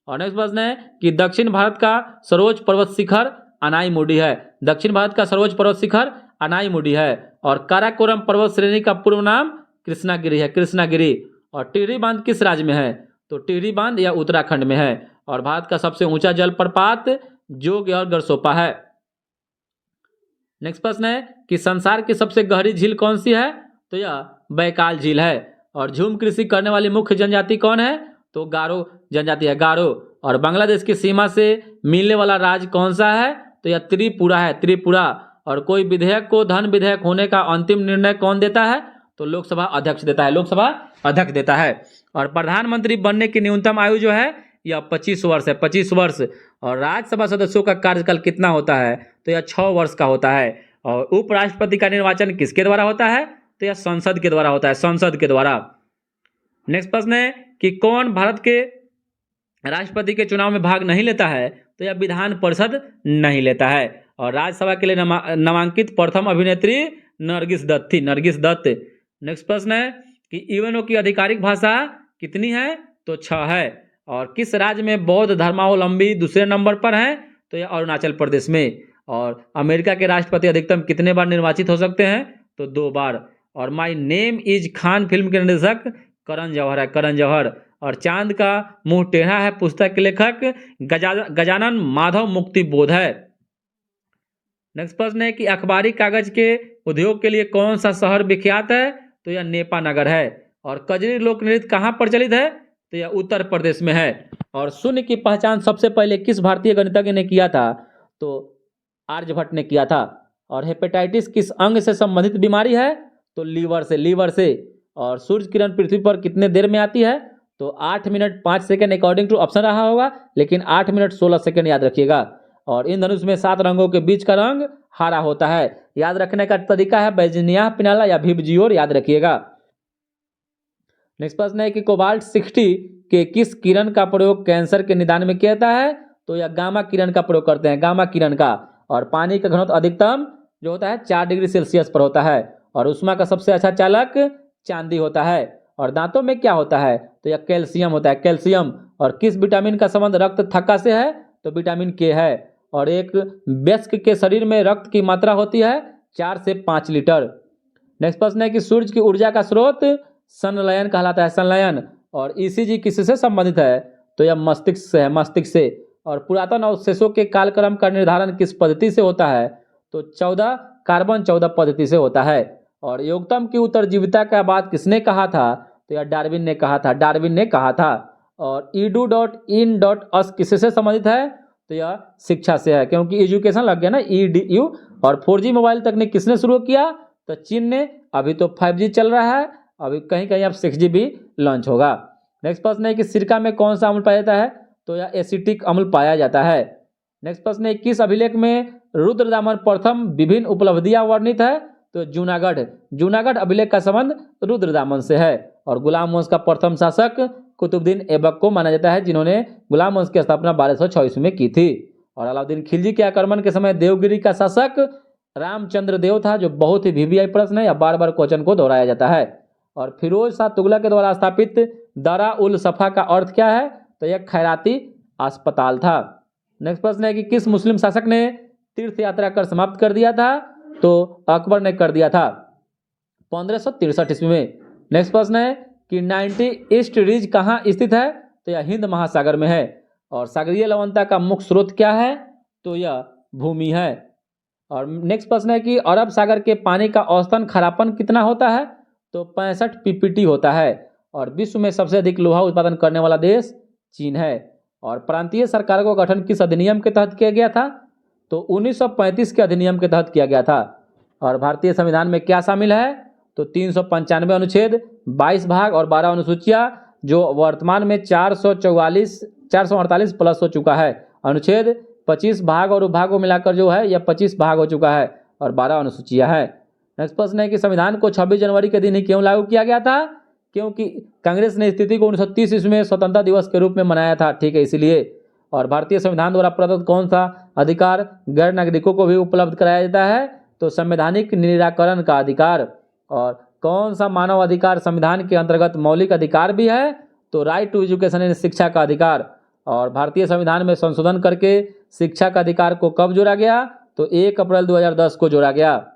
और नेक्स्ट प्रश्न है कि दक्षिण भारत का सर्वोच्च पर्वत शिखर अनाईमुडी है, दक्षिण भारत का सर्वोच्च पर्वत शिखर अनाईमुडी है। और काराकोरम पर्वत श्रेणी का पूर्व नाम कृष्णागिरी है, कृष्णागिरी। और टिहरी बांध किस राज्य में है, तो टिहरी बांध यह उत्तराखंड में है। और भारत का सबसे ऊंचा जलप्रपात जोग और गरसोपा है। नेक्स्ट प्रश्न है कि संसार की सबसे गहरी झील कौन सी है, तो यह बैकाल झील है। और झूम कृषि करने वाली मुख्य जनजाति कौन है, तो गारो जनजाति है, गारो। और बांग्लादेश की सीमा से मिलने वाला राज्य कौन सा है, तो यह त्रिपुरा है, त्रिपुरा। और कोई विधेयक को धन विधेयक होने का अंतिम निर्णय कौन देता है, तो लोकसभा अध्यक्ष देता है, लोकसभा अध्यक्ष देता है। और प्रधानमंत्री बनने की न्यूनतम आयु जो है यह 25 वर्ष है, 25 वर्ष। और राज्यसभा सदस्यों का कार्यकाल कितना होता है, तो यह 6 वर्ष का होता है। और उपराष्ट्रपति का निर्वाचन किसके द्वारा होता है, तो यह संसद के द्वारा होता है, संसद के द्वारा। नेक्स्ट प्रश्न है कि कौन भारत के राष्ट्रपति के चुनाव में भाग नहीं लेता है, तो यह विधान परिषद नहीं लेता है। और राज्यसभा के लिए नामांकित प्रथम अभिनेत्री नरगिस दत्त थी, नरगिस दत्त। नेक्स्ट प्रश्न है कि यूएनओ की आधिकारिक भाषा कितनी है, तो 6 है। और किस राज्य में बौद्ध धर्मावलंबी दूसरे नंबर पर है, तो यह अरुणाचल प्रदेश में। और अमेरिका के राष्ट्रपति अधिकतम कितने बार निर्वाचित हो सकते हैं, तो 2 बार। और my name is Khan film के निर्देशक करण जौहर है, करण जौहर। और चांद का मुंह टेढ़ा है पुस्तक के लेखक गजानन माधव मुक्ति बोध है। नेक्स्ट प्रश्न है कि अखबारी कागज के उद्योग के लिए कौन सा शहर विख्यात है, तो यह नेपा नगर है। और कजरी लोक नृत्य कहाँ प्रचलित है, तो यह उत्तर प्रदेश में है। और शून्य की पहचान सबसे पहले किस भारतीय गणितज्ञ ने किया था, तो आर्यभट्ट ने किया था। और हेपेटाइटिस किस अंग से संबंधित बीमारी है, तो लीवर से, लीवर से। और सूर्य किरण पृथ्वी पर कितने देर में आती है, तो 8 minute 5 second according to option रहा होगा, लेकिन 8 मिनट 16 सेकंड याद रखिएगा। और इन धनुष में 7 रंगों के बीच का रंग हरा होता है। याद रखने का तरीका है बैजनिया पिनाला या भिबजियोर, याद रखिएगा। नेक्स्ट प्रश्न है कि कोबाल्ट 60 के किस किरण का प्रयोग कैंसर के निदान में किया जाता है, तो यह गामा किरण का प्रयोग करते हैं, गामा किरण का। और पानी का घनत्व अधिकतम जो होता है 4 डिग्री सेल्सियस पर होता है। और ऊष्मा का सबसे अच्छा चालक चांदी होता है। और दांतों में क्या होता है, तो यह कैल्शियम होता है, कैल्शियम। और किस विटामिन का संबंध रक्त थक्का से है, तो विटामिन के है। और एक वयस्क के शरीर में रक्त की मात्रा होती है 4 से 5 लीटर। नेक्स्ट प्रश्न है कि सूर्य की ऊर्जा का स्रोत संलयन कहलाता है, संलयन। और ईसीजी किससे संबंधित है, तो यह मस्तिष्क से है, मस्तिष्क से। और पुरातन अवशेषों के कालक्रम का निर्धारण किस पद्धति से होता है, तो 14 कार्बन 14 पद्धति से होता है। और योगतम की उत्तरजीविता का बात किसने कहा था, तो यह डार्विन ने कहा था, डार्विन ने कहा था। और edu.in.us किससे संबंधित है, तो यह शिक्षा से है, क्योंकि एजुकेशन लग गया ना, EDU। और 4G मोबाइल तकनीक किसने शुरू किया, तो चीन ने। अभी तो 5G चल रहा है, अभी कहीं कहीं अब 6G भी लॉन्च होगा। नेक्स्ट प्रश्न है कि सिरका में कौन सा अम्ल पाया जाता है, तो यह एसिटिक अम्ल पाया जाता है। नेक्स्ट प्रश्न है किस अभिलेख में रुद्रदामन प्रथम विभिन्न उपलब्धियां वर्णित है, तो जूनागढ़, जूनागढ़ अभिलेख का संबंध रुद्रदामन से है। और गुलाम वंश का प्रथम शासक कुतुबुद्दीन ऐबक को माना जाता है, जिन्होंने गुलाम वंश की स्थापना 1224 में की थी। और अलाउद्दीन खिलजी के आक्रमण के समय देवगिरी का शासक रामचंद्र देव था, जो बहुत ही वीवीआई प्रश्न है, या बार बार क्वेश्चन को दोहराया जाता है। और फिरोज शाह तुगलक के द्वारा स्थापित दारा उल सफा का अर्थ क्या है, तो यह खैराती अस्पताल था। नेक्स्ट प्रश्न है कि किस मुस्लिम शासक ने तीर्थ यात्रा कर समाप्त कर दिया था, तो अकबर ने कर दिया था 1563 ईस्वी में। नेक्स्ट प्रश्न है कि 90 ईस्ट रिज कहाँ स्थित है, तो यह हिंद महासागर में है। और सागरीय लवणता का मुख्य स्रोत क्या है, तो यह भूमि है। और नेक्स्ट प्रश्न है कि अरब सागर के पानी का औसतन खारापन कितना होता है, तो 65 ppt होता है। और विश्व में सबसे अधिक लोहा उत्पादन करने वाला देश चीन है। और प्रांतीय सरकारों का गठन किस अधिनियम के तहत किया गया था, तो 1935 के अधिनियम के तहत किया गया था। और भारतीय संविधान में क्या शामिल है, तो 395 अनुच्छेद, 22 भाग और 12 अनुसूचियां, जो वर्तमान में 448 प्लस हो चुका है। अनुच्छेद 25 भाग और उपभाग को मिलाकर जो है यह 25 भाग हो चुका है, और 12 अनुसूचियां है। नेक्स्ट प्रश्न है कि संविधान को 26 जनवरी के दिन ही क्यों लागू किया गया था, क्योंकि कांग्रेस ने स्थिति को 1930 ईस्वी में स्वतंत्रता दिवस के रूप में मनाया था, ठीक है, इसलिए। और भारतीय संविधान द्वारा प्रदत्त कौन सा अधिकार गैर नागरिकों को भी उपलब्ध कराया जाता है, तो संवैधानिक निराकरण का अधिकार। और कौन सा मानव अधिकार संविधान के अंतर्गत मौलिक अधिकार भी है, तो राइट टू एजुकेशन यानी शिक्षा का अधिकार। और भारतीय संविधान में संशोधन करके शिक्षा का अधिकार को कब जोड़ा गया, तो 1 अप्रैल 2010 को जोड़ा गया।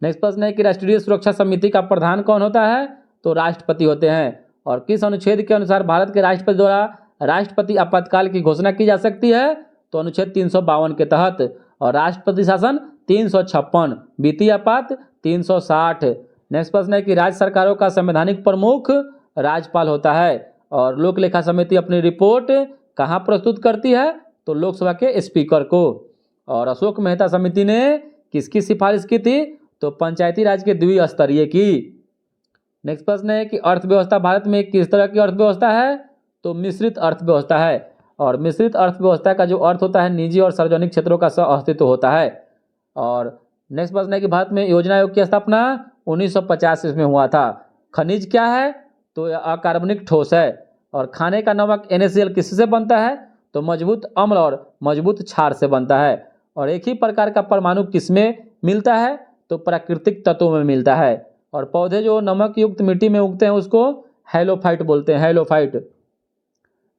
नेक्स्ट प्रश्न है कि राष्ट्रीय सुरक्षा समिति का प्रधान कौन होता है, तो राष्ट्रपति होते हैं। और किस अनुच्छेद के अनुसार भारत के राष्ट्रपति द्वारा राष्ट्रपति आपातकाल की घोषणा की जा सकती है, तो अनुच्छेद 352 के तहत। और राष्ट्रपति शासन 356, वित्तीय आपात 360। नेक्स्ट प्रश्न है कि राज्य सरकारों का संवैधानिक प्रमुख राज्यपाल होता है। और लोक लेखा समिति अपनी रिपोर्ट कहाँ प्रस्तुत करती है, तो लोकसभा के स्पीकर को। और अशोक मेहता समिति ने किसकी सिफारिश की थी, तो पंचायती राज के द्विस्तरीय की। नेक्स्ट प्रश्न है कि अर्थव्यवस्था भारत में किस तरह की अर्थव्यवस्था है, तो मिश्रित अर्थव्यवस्था है। और मिश्रित अर्थव्यवस्था का जो अर्थ होता है, निजी और सार्वजनिक क्षेत्रों का सह अस्तित्व होता है। और नेक्स्ट प्रश्न है कि भारत में योजना आयोग की स्थापना 1950 ईस्वी में हुआ था। खनिज क्या है, तो अकार्बनिक ठोस है। और खाने का नमक NaCl किससे बनता है, तो मजबूत अम्ल और मजबूत क्षार से बनता है। और एक ही प्रकार का परमाणु किसमें मिलता है, तो प्राकृतिक तत्वों में मिलता है। और पौधे जो नमक युक्त मिट्टी में उगते हैं उसको हैलोफाइट बोलते हैं, हैलोफाइट।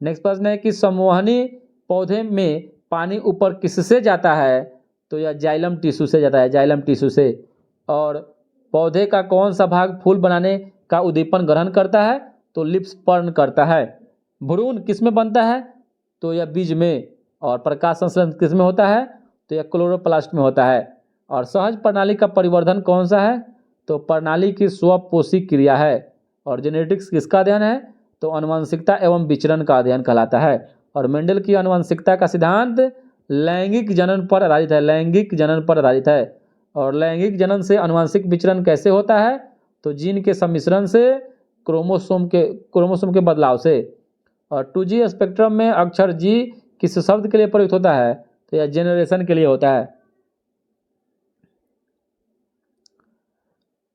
नेक्स्ट प्रश्न है कि संवहनी पौधे में पानी ऊपर किससे जाता है, तो यह जाइलम टिश्यू से जाता है, जाइलम टिश्यू से। और पौधे का कौन सा भाग फूल बनाने का उद्दीपन ग्रहण करता है, तो लिप्स पर्न करता है। भ्रूण किस में बनता है, तो यह बीज में। और प्रकाश संश्लेषण किस में होता है, तो यह क्लोरोप्लास्ट में होता है। और सहज प्रणाली का परिवर्धन कौन सा है, तो प्रणाली की स्वपोषी क्रिया है। और जेनेटिक्स किसका अध्ययन है, तो आनुवंशिकता एवं विचरण का अध्ययन कहलाता है। और मेंडल की आनुवंशिकता का सिद्धांत लैंगिक जनन पर आधारित है, लैंगिक जनन पर आधारित है। और लैंगिक जनन से आनुवंशिक विचरण कैसे होता है, तो जीन के सम्मिश्रण से, क्रोमोसोम के बदलाव से। और 2G स्पेक्ट्रम में अक्षर G किस शब्द के लिए प्रयुक्त होता है, तो यह जेनरेशन के लिए होता है।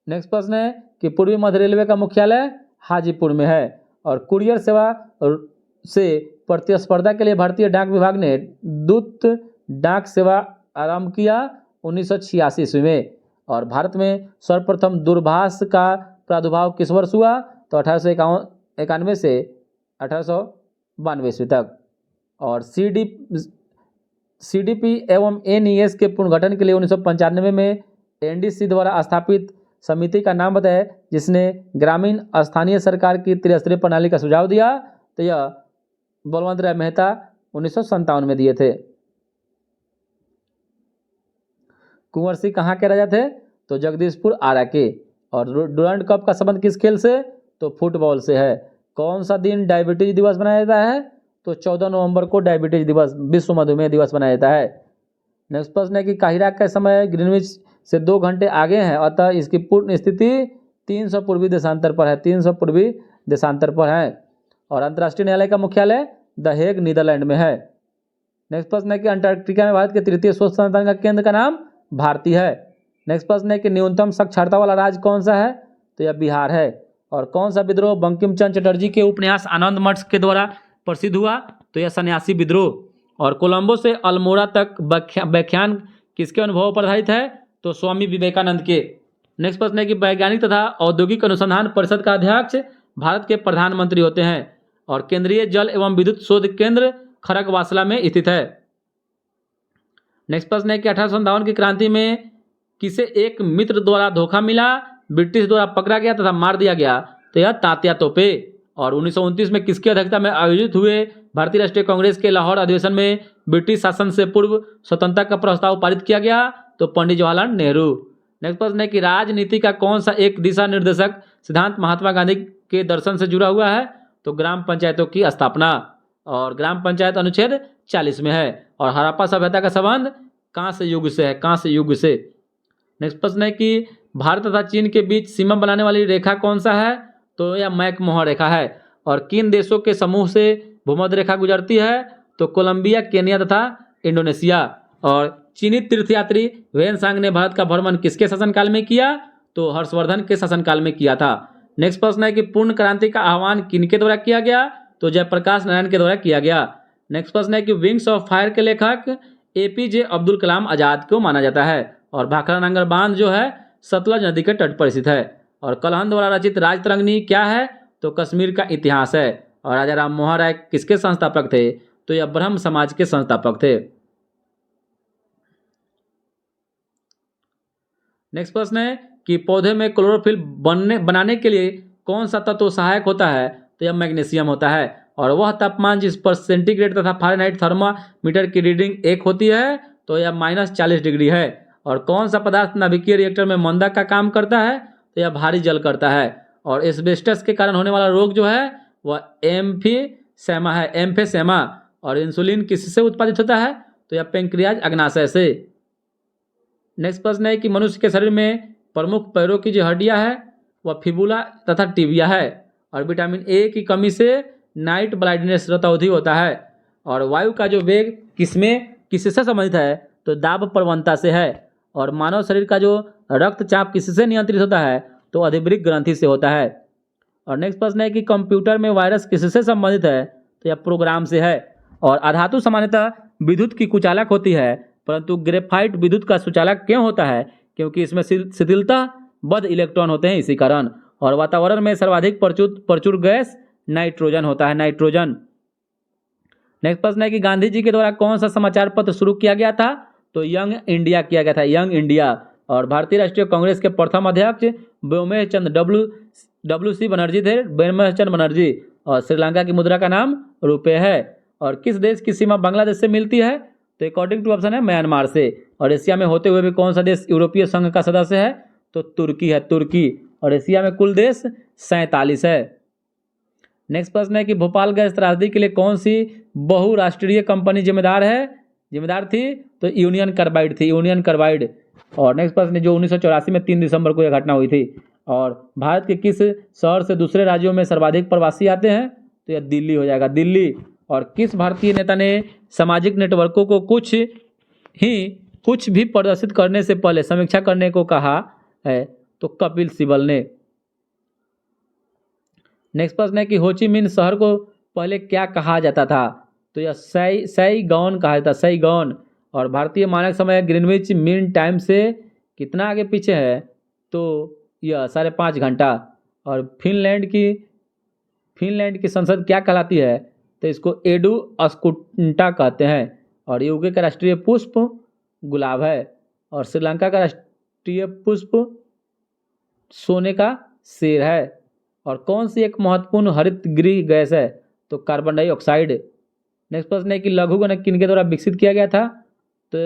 नेक्स्ट प्रश्न है कि पूर्वी मध्य रेलवे का मुख्यालय हाजीपुर में है। और कुरियर सेवा से प्रतिस्पर्धा के लिए भारतीय डाक विभाग ने दूत डाक सेवा आरंभ किया, 1986 ईस्वी में। और भारत में सर्वप्रथम दूरभाष का प्रादुर्भाव किस वर्ष हुआ? तो 1891 से 1892 ईस्वी तक। और CDP एवं NES के पुनर्गठन के लिए 1995 में NDC द्वारा स्थापित समिति का नाम बताएं जिसने ग्रामीण स्थानीय सरकार की त्रिस्तरीय प्रणाली का सुझाव दिया। तो यह बलवंत राय मेहता 1957 में दिए थे। कुंवर सिंह कहाँ के राजा थे? तो जगदीशपुर आरा के। और डुरंड कप का संबंध किस खेल से? तो फुटबॉल से है। कौन सा दिन डायबिटीज दिवस मनाया जाता है? तो 14 नवंबर को डायबिटीज दिवस, विश्व मधुमेह दिवस मनाया जाता है। नेक्स्ट प्रश्न है कि काहिरा का समय ग्रीनविच से 2 घंटे आगे है, अतः इसकी पूर्ण स्थिति 300 पूर्वी देशांतर पर है, 300 पूर्वी देशांतर पर है। और अंतर्राष्ट्रीय न्यायालय का मुख्यालय द हेग नीदरलैंड में है। नेक्स्ट प्रश्न है कि अंटार्कटिका में भारत के तृतीय स्वच्छ संस्थान का केंद्र का नाम भारती है। नेक्स्ट प्रश्न है कि न्यूनतम साक्षरता वाला राज्य कौन सा है? तो यह बिहार है। और कौन सा विद्रोह बंकिम चंद्र चटर्जी के उपन्यास आनंद मठ के द्वारा प्रसिद्ध हुआ? तो यह सन्यासी विद्रोह। और कोलंबो से अल्मोड़ा तक व्याख्यान किसके अनुभव पर आधारित है? तो स्वामी विवेकानंद के। नेक्स्ट प्रश्न है कि वैज्ञानिक तथा औद्योगिक अनुसंधान परिषद का अध्यक्ष भारत के प्रधानमंत्री होते हैं। और केंद्रीय जल एवं विद्युत शोध केंद्र खड़गवासला में स्थित है। नेक्स्ट प्रश्न है कि 1857 की क्रांति में किसे एक मित्र द्वारा धोखा मिला, ब्रिटिश द्वारा पकड़ा गया तथा मार दिया गया? तो यह तात्या तोपे। और 1929 में किसकी अध्यक्षता में आयोजित हुए भारतीय राष्ट्रीय कांग्रेस के लाहौर अधिवेशन में ब्रिटिश शासन से पूर्व स्वतंत्रता का प्रस्ताव पारित किया गया? तो पंडित जवाहरलाल नेहरू। नेक्स्ट प्रश्न है कि राजनीति का कौन सा एक दिशा निर्देशक सिद्धांत महात्मा गांधी के दर्शन से जुड़ा हुआ है? तो ग्राम पंचायतों की स्थापना। और ग्राम पंचायत अनुच्छेद 40 में है। और हड़प्पा सभ्यता का संबंध कांस्य युग से है, कांस्य युग से। नेक्स्ट प्रश्न है कि भारत तथा चीन के बीच सीमा बनाने वाली रेखा कौन सा है? तो यह मैकमोहन रेखा है। और किन देशों के समूह से भूमध्य रेखा गुजरती है? तो कोलंबिया, केनिया तथा इंडोनेशिया। और चीनी तीर्थयात्री वेनसांग ने भारत का भ्रमण किसके शासनकाल में किया? तो हर्षवर्धन के शासनकाल में किया था। नेक्स्ट प्रश्न है कि पूर्ण क्रांति का आह्वान किनके द्वारा किया गया? तो जयप्रकाश नारायण के द्वारा किया गया। नेक्स्ट प्रश्न है कि विंग्स ऑफ फायर के लेखक APJ अब्दुल कलाम आजाद को माना जाता है। और भाखड़ा नांगर बांध जो है सतलज नदी के तट पर स्थित है। और कलहन द्वारा रचित राजतरंगिणी क्या है? तो कश्मीर का इतिहास है। और राजा राम मोहन राय किसके संस्थापक थे? तो यह ब्रह्म समाज के संस्थापक थे। नेक्स्ट प्रश्न है कि पौधे में क्लोरोफिल बनाने के लिए कौन सा तत्व सहायक होता है? तो यह मैग्नीशियम होता है। और वह तापमान जिस पर सेंटीग्रेड तथा फारेनहाइट थर्मामीटर की रीडिंग 1 होती है तो यह -40 डिग्री है। और कौन सा पदार्थ नाभिकीय रिएक्टर में मंदा का काम करता है? तो यह भारी जल करता है। और एस्बेस्टस के कारण होने वाला रोग जो है वह एम्फीसेमा है, एम्फीसेमा। और इंसुलिन किससे उत्पादित होता है? तो यह पेंक्रियाज अग्नाशय से। नेक्स्ट प्रश्न है कि मनुष्य के शरीर में प्रमुख पैरों की जो हड्डियां है वह फिबुला तथा टिबिया है। और विटामिन A की कमी से नाइट ब्लाइंडनेस रतौंधी होता है। और वायु का जो वेग किससे संबंधित है? तो दाब प्रवणता से है। और मानव शरीर का जो रक्तचाप किससे नियंत्रित होता है? तो अधिवृक्क ग्रंथि से होता है। और नेक्स्ट प्रश्न है कि कंप्यूटर में वायरस किससे संबंधित है? तो यह प्रोग्राम से है। और अधातु सामान्यतः विद्युत की कुचालक होती है, परंतु ग्रेफाइट विद्युत का सुचालक क्यों होता है? क्योंकि इसमें शिथिलता बद्ध इलेक्ट्रॉन होते हैं, इसी कारण। और वातावरण में सर्वाधिक प्रचुर गैस नाइट्रोजन होता है, नाइट्रोजन। नेक्स्ट प्रश्न है कि गांधी जी के द्वारा कौन सा समाचार पत्र शुरू किया गया था? तो यंग इंडिया किया गया था, यंग इंडिया। और भारतीय राष्ट्रीय कांग्रेस के प्रथम अध्यक्ष व्योमेश चंद्र WC बनर्जी थे, व्योमेश चंद्र बनर्जी। और श्रीलंका की मुद्रा का नाम रुपये है। और किस देश की सीमा बांग्लादेश से मिलती है? तो अकॉर्डिंग टू ऑप्शन है म्यांमार से। और एशिया में होते हुए भी कौन सा देश यूरोपीय संघ का सदस्य है? तो तुर्की है, तुर्की। और एशिया में कुल देश 47 है। नेक्स्ट प्रश्न है कि भोपाल गैस त्रासदी के लिए कौन सी बहुराष्ट्रीय कंपनी जिम्मेदार थी? तो यूनियन कार्बाइड थी, यूनियन कार्बाइड। और नेक्स्ट प्रश्न जो 1984 में 3 दिसंबर को यह घटना हुई थी। और भारत के किस शहर से दूसरे राज्यों में सर्वाधिक प्रवासी आते हैं? तो यह दिल्ली हो जाएगा, दिल्ली। और किस भारतीय नेता ने सामाजिक नेटवर्कों को कुछ भी प्रदर्शित करने से पहले समीक्षा करने को कहा है? तो कपिल सिब्बल ने। नेक्स्ट प्रश्न है कि होची मिन्ह शहर को पहले क्या कहा जाता था? तो यह सैगॉन कहा जाता, सैगॉन। और भारतीय मानक समय ग्रीनविच मीन टाइम से कितना आगे पीछे है, तो यह 5.5 घंटा। और फिनलैंड की संसद क्या कहलाती है, तो इसको एडू अस्कुंटा कहते हैं। और यूके का राष्ट्रीय पुष्प गुलाब है। और श्रीलंका का राष्ट्रीय पुष्प सोने का शेर है। और कौन सी एक महत्वपूर्ण हरित गृह गैस है, तो कार्बन डाइऑक्साइड। नेक्स्ट प्रश्न है कि लघु गणक किनके द्वारा विकसित किया गया था, तो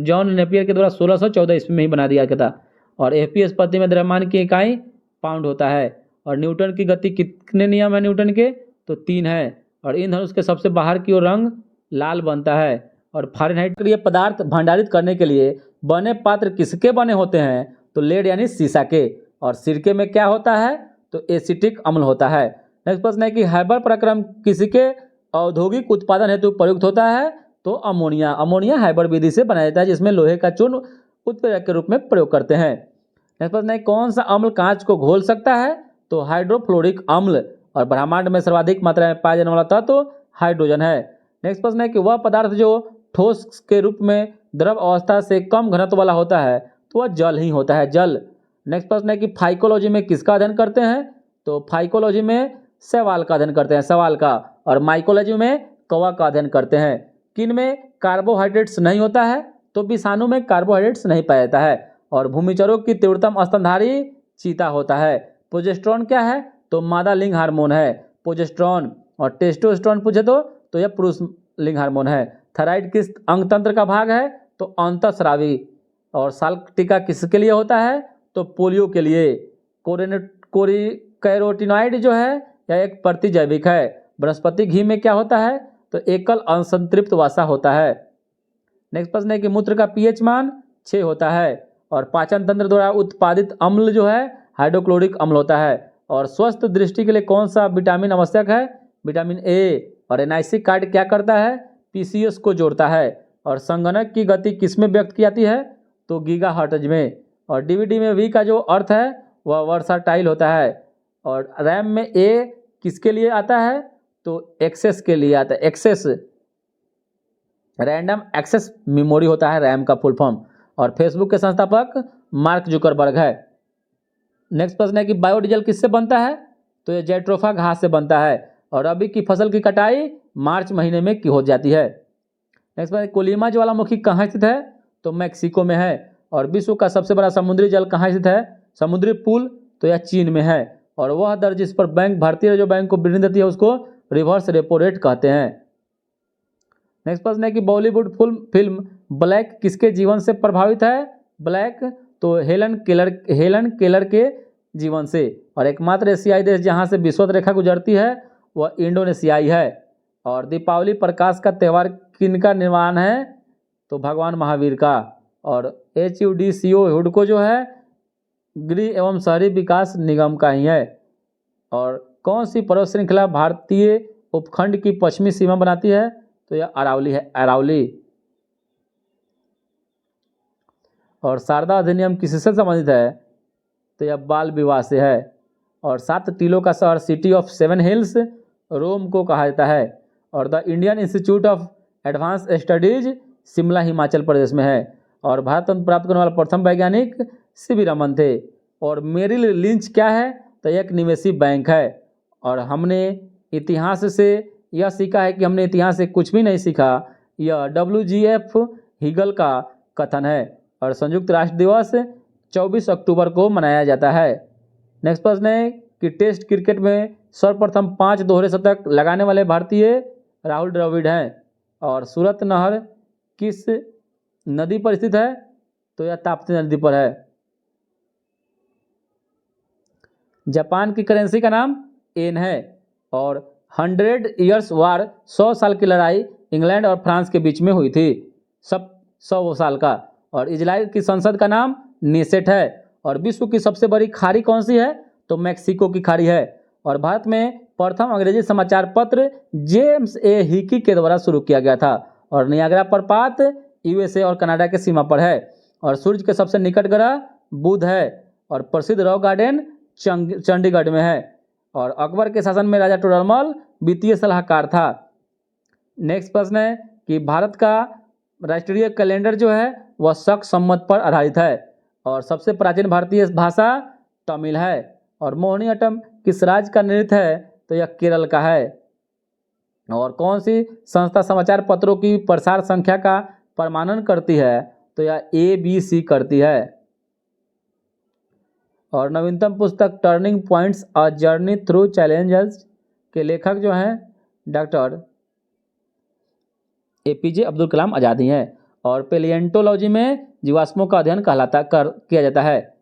जॉन नेपियर के द्वारा 1614 ईस्वी में ही बना दिया गया था। और एफपीएस प्रति में द्रव्यमान की इकाई पाउंड होता है। और न्यूटन की गति कितने नियम है न्यूटन के, तो 3 है। और इंधनुष के सबसे बाहर की ओर रंग लाल बनता है। और फारेनहाइट के पदार्थ भंडारित करने के लिए बने पात्र किसके बने होते हैं, तो लेड यानी सीसा के। और सिरके में क्या होता है, तो एसिटिक अम्ल होता है। नेक्स्ट प्रश्न है कि हैबर प्रक्रम किसके औद्योगिक उत्पादन हेतु प्रयुक्त होता है, तो अमोनिया। अमोनिया हैबर विधि से बनाया जाता है, जिसमें लोहे का चूर्ण उत्प्रेरक के रूप में प्रयोग करते हैं। नेक्स्ट प्रश्न है कौन सा अम्ल कांच को घोल सकता है, तो हाइड्रोफ्लोरिक अम्ल। और ब्रह्मांड में सर्वाधिक मात्रा में पाया जाने वाला तत्व तो हाइड्रोजन है। नेक्स्ट प्रश्न है कि वह पदार्थ जो ठोस के रूप में द्रव अवस्था से कम घनत्व वाला होता है, तो वह जल ही होता है, जल। नेक्स्ट प्रश्न है कि फाइकोलॉजी में किसका अध्ययन करते हैं, तो फाइकोलॉजी में सवाल का अध्ययन करते हैं, सवाल का। और माइकोलॉजी में कौवा का अध्ययन करते हैं। किन में कार्बोहाइड्रेट्स नहीं होता है, तो विषाणु में कार्बोहाइड्रेट्स नहीं पाया जाता है। और भूमिचरों की तीव्रतम स्तनधारी चीता होता है। प्रोजेस्टेरॉन क्या है, तो मादा लिंग हार्मोन है प्रोजेस्टेरॉन। और टेस्टोस्टेरोन पूछे तो यह पुरुष लिंग हार्मोन है। थायराइड किस अंग तंत्र का भाग है, तो अंतःस्रावी। और साल्क टीका किसके लिए होता है, तो पोलियो के लिए। कैरोटिनॉइड जो है यह एक प्रतिजैविक है। वनस्पति घी में क्या होता है, तो एकल असंतृप्त वसा होता है। नेक्स्ट प्रश्न है कि मूत्र का पीएच मान 6 होता है। और पाचन तंत्र द्वारा उत्पादित अम्ल जो है हाइड्रोक्लोरिक अम्ल होता है। और स्वस्थ दृष्टि के लिए कौन सा विटामिन आवश्यक है, विटामिन ए। और एनआईसी कार्ड क्या करता है, पीसीएस को जोड़ता है। और संगणक की गति किस में व्यक्त की जाती है, तो गीगाहर्ट्ज में। और डीवीडी में वी का जो अर्थ है वह वर्साटाइल होता है। और रैम में ए किसके लिए आता है, तो एक्सेस के लिए आता है, एक्सेस। रैंडम एक्सेस मेमोरी होता है रैम का फुल फॉर्म। और फेसबुक के संस्थापक मार्क जुकरबर्ग है। नेक्स्ट प्रश्न है कि बायोडीजल किससे बनता है, तो यह जैट्रोफा घास से बनता है। और रबी की फसल की कटाई मार्च महीने में की हो जाती है। नेक्स्ट प्रश्न, कोलिमा ज्वालामुखी कहाँ स्थित है, तो मैक्सिको में है। और विश्व का सबसे बड़ा समुद्री जल कहाँ स्थित है, समुद्री पुल, तो यह चीन में है। और वह दर जिस पर बैंक भारतीय रिजर्व बैंक को ऋण देती है उसको रिवर्स रेपो रेट कहते हैं। नेक्स्ट प्रश्न है कि बॉलीवुड फिल्म ब्लैक किसके जीवन से प्रभावित है, ब्लैक, तो हेलन केलर के जीवन से। और एकमात्र एशियाई देश जहां से विषुवत रेखा गुजरती है वह इंडोनेशियाई है। और दीपावली प्रकाश का त्यौहार किनका निर्माण है, तो भगवान महावीर का। और HUDCO हुडको जो है गृह एवं शहरी विकास निगम का ही है। और कौन सी पर्वत श्रृंखला भारतीय उपखंड की पश्चिमी सीमा बनाती है, तो यह अरावली है, अरावली। और शारदा अधिनियम किससे संबंधित है, तो यह बाल विवाह से है। और 7 टीलों का शहर सिटी ऑफ 7 हिल्स रोम को कहा जाता है। और the Indian Institute of advance studies Shimla Himachal Pradesh में है। और भारत रत्न प्राप्त करने वाला प्रथम वैज्ञानिक CV रमन थे। और मेरिल लिंच क्या है, तो एक निवेशी बैंक है। और हमने इतिहास से यह सीखा है कि हमने इतिहास से कुछ भी नहीं सीखा, यह WGF हिगल का कथन है। और संयुक्त राष्ट्र दिवस 24 अक्टूबर को मनाया जाता है। नेक्स्ट प्रश्न है कि टेस्ट क्रिकेट में सर्वप्रथम 5 दोहरे शतक लगाने वाले भारतीय राहुल द्रविड़ हैं। और सूरत नहर किस नदी पर स्थित है, तो यह ताप्ती नदी पर है। जापान की करेंसी का नाम येन है। और 100 ईयर्स वार 100 साल की लड़ाई इंग्लैंड और फ्रांस के बीच में हुई थी, सब 100 साल का। और इजराइल की संसद का नाम नेसेट है। और विश्व की सबसे बड़ी खाड़ी कौन सी है, तो मैक्सिको की खाड़ी है। और भारत में प्रथम अंग्रेजी समाचार पत्र जेम्स ए हिकी के द्वारा शुरू किया गया था। और नियाग्रा प्रपात USA और कनाडा के सीमा पर है। और सूर्य के सबसे निकट ग्रह बुध है। और प्रसिद्ध रॉक गार्डन चंडीगढ़ में है। और अकबर के शासन में राजा टोडरमल वित्तीय सलाहकार था। नेक्स्ट प्रश्न है कि भारत का राष्ट्रीय कैलेंडर जो है वह शक संवत पर आधारित है। और सबसे प्राचीन भारतीय भाषा तमिल है। और मोहिनीअट्टम किस राज्य का नृत्य है? तो यह केरल का है। और कौन सी संस्था समाचार पत्रों की प्रसार संख्या का प्रमाणन करती है? तो यह ABC करती है। और नवीनतम पुस्तक turning points a journey through challenges के लेखक जो हैं डॉक्टर APJ अब्दुल कलाम आज़ाद ही हैं। और पेलिएंटोलॉजी में जीवाश्मों का अध्ययन किया जाता है।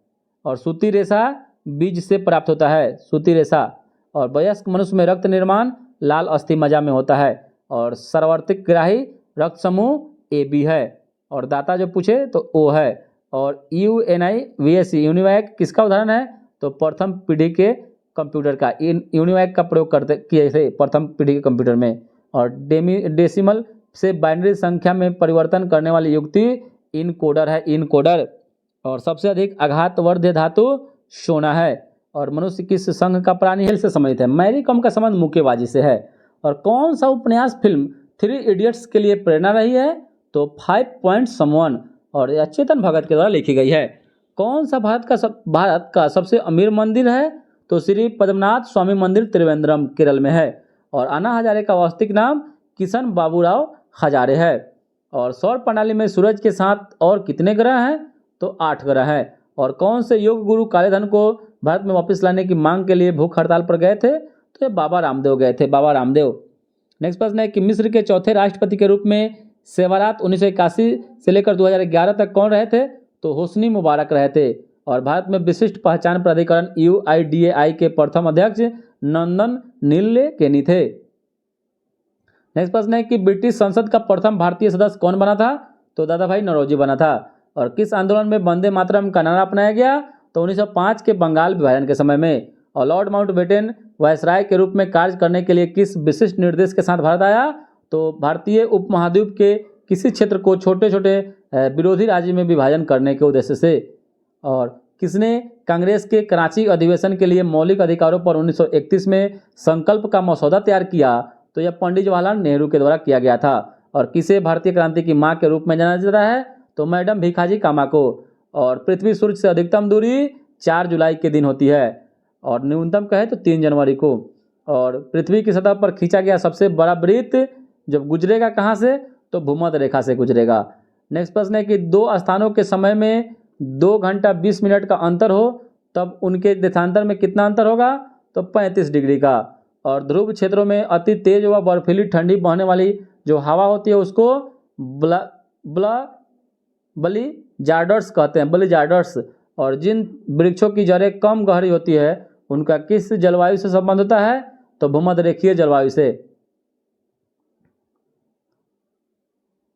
और सूती रेशा बीज से प्राप्त होता है, सूती रेशा। और वयस्क मनुष्य में रक्त निर्माण लाल अस्थि मज्जा में होता है। और सर्वार्थिक ग्राही रक्त समूह AB है। और दाता जो पूछे तो O है। और UNIVAC यूनिवैक किसका उदाहरण है? तो प्रथम पीढ़ी के कंप्यूटर का यूनिवैक का प्रयोग किए थे प्रथम पीढ़ी के कंप्यूटर में। और डेसिमल से बाइनरी संख्या में परिवर्तन करने वाली युक्ति इनकोडर है, इनकोडर। और सबसे अधिक आघातवर्ध्य धातु सोना है। और मनुष्य किस संघ का प्राणी है से संबंधित है? मैरी कॉम का संबंध मुक्केबाजी से है। और कौन सा उपन्यास फिल्म 3 इडियट्स के लिए प्रेरणा रही है? तो 5 पॉइंट समवन। और यह चेतन भगत के द्वारा लिखी गई है। कौन सा भारत का सबसे अमीर मंदिर है? तो श्री पद्मनाथ स्वामी मंदिर त्रिवेंद्रम केरल में है। और अन्ना हजारे का वास्तविक नाम किशन बाबूराव हजारे है। और सौर प्रणाली में सूरज के साथ और कितने ग्रह हैं? तो 8 ग्रह हैं। और कौन से योग गुरु कालेधन को भारत में वापस लाने की मांग के लिए भूख हड़ताल पर गए थे? तो ये बाबा रामदेव गए थे, बाबा रामदेव। नेक्स्ट प्रश्न है कि मिस्र के चौथे राष्ट्रपति के रूप में सेवारात 1981 से लेकर 2011 तक कौन रहे थे? तो होस्नी मुबारक रहे थे। और भारत में विशिष्ट पहचान प्राधिकरण UIDAI के प्रथम अध्यक्ष नंदन नीलेकेनी थे। नेक्स्ट प्रश्न है कि ब्रिटिश संसद का प्रथम भारतीय सदस्य कौन बना था? तो दादा भाई नौरोजी बना था। और किस आंदोलन में वंदे मातरम का नारा अपनाया गया? तो 1905 के बंगाल विभाजन के समय में। और लॉर्ड माउंटबेटन वायसराय के रूप में कार्य करने के लिए किस विशिष्ट निर्देश के साथ भारत आया? तो भारतीय उपमहाद्वीप के किसी क्षेत्र को छोटे छोटे विरोधी राज्य में विभाजन करने के उद्देश्य से। और किसने कांग्रेस के कराची अधिवेशन के लिए मौलिक अधिकारों पर 1931 में संकल्प का मसौदा तैयार किया? तो यह पंडित जवाहरलाल नेहरू के द्वारा किया गया था। और किसे भारतीय क्रांति की मां के रूप में जाना जाता है? तो मैडम भीखाजी कामा को। और पृथ्वी सूर्य से अधिकतम दूरी 4 जुलाई के दिन होती है। और न्यूनतम कहे तो 3 जनवरी को। और पृथ्वी की सतह पर खींचा गया सबसे बड़ा वृत्त जब गुजरेगा कहाँ से? तो भूमध्य रेखा से गुजरेगा। नेक्स्ट प्रश्न है कि 2 स्थानों के समय में 2 घंटा 20 मिनट का अंतर हो तब उनके देशांतर में कितना अंतर होगा? तो 35 डिग्री का। और ध्रुव क्षेत्रों में अति तेज व बर्फीली ठंडी बहने वाली जो हवा होती है उसको बलिजार्डर्स कहते हैं, बलिजार्डर्स। और जिन वृक्षों की जड़ें कम गहरी होती है उनका किस जलवायु से संबंध होता है? तो भूमध्य रेखीय जलवायु से।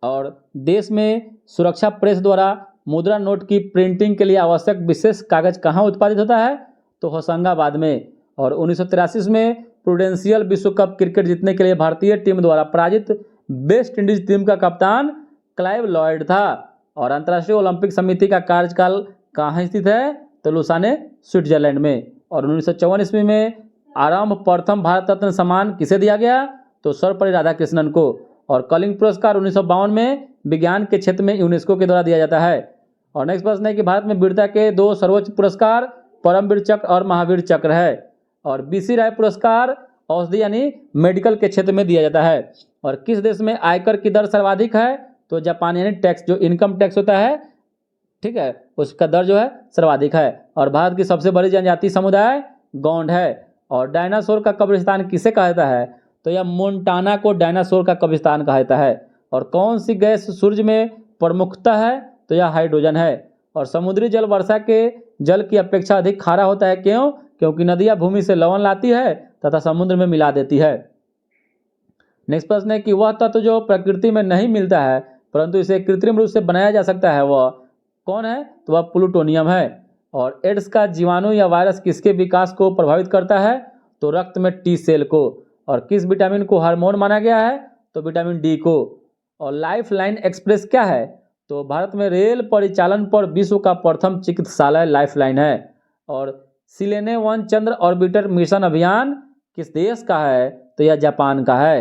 और देश में सुरक्षा प्रेस द्वारा मुद्रा नोट की प्रिंटिंग के लिए आवश्यक विशेष कागज कहाँ उत्पादित होता है? तो होशंगाबाद में। और 1983 में प्रूडेंशियल विश्व कप क्रिकेट जीतने के लिए भारतीय टीम द्वारा पराजित वेस्ट इंडीज टीम का कप्तान क्लाइव लॉयड था। और अंतर्राष्ट्रीय ओलंपिक समिति का कार्यकाल कहाँ स्थित है? तो लुसाने स्विट्जरलैंड में। और 1954 ईस्वी में आरंभ प्रथम भारत रत्न सम्मान किसे दिया गया? तो सर्वपल्ली राधाकृष्णन को। और कलिंग पुरस्कार 1952 में विज्ञान के क्षेत्र में यूनेस्को के द्वारा दिया जाता है। और नेक्स्ट प्रश्न है कि भारत में वीरता के 2 सर्वोच्च पुरस्कार परमवीर चक्र और महावीर चक्र है। और BC राय पुरस्कार औषधि यानी मेडिकल के क्षेत्र में दिया जाता है। और किस देश में आयकर की दर सर्वाधिक है? तो जापान यानी टैक्स जो इनकम टैक्स होता है, ठीक है, उसका दर जो है सर्वाधिक है। और भारत की सबसे बड़ी जनजाति समुदाय गोंड है। और डायनासोर का कब्रिस्तान किसे कहा जाता है? तो यह मोन्टाना को डायनासोर का कब्रिस्तान कहा जाता है। और कौन सी गैस सूर्य में प्रमुखता है? तो यह हाइड्रोजन है। और समुद्री जल वर्षा के जल की अपेक्षा अधिक खारा होता है, क्यों? क्योंकि नदियां भूमि से लवण लाती है तथा समुद्र में मिला देती है। नेक्स्ट प्रश्न है कि वह तत्व जो प्रकृति में नहीं मिलता है परंतु इसे कृत्रिम रूप से बनाया जा सकता है वह कौन है? तो वह प्लूटोनियम है। और एड्स का जीवाणु या वायरस किसके विकास को प्रभावित करता है? तो रक्त में T सेल को। और किस विटामिन को हार्मोन माना गया है? तो विटामिन D को। और लाइफ लाइन एक्सप्रेस क्या है? तो भारत में रेल परिचालन पर विश्व का प्रथम चिकित्सालय लाइफ लाइन है। और सिलेने 1 चंद्र ऑर्बिटर मिशन अभियान किस देश का है? तो यह जापान का है।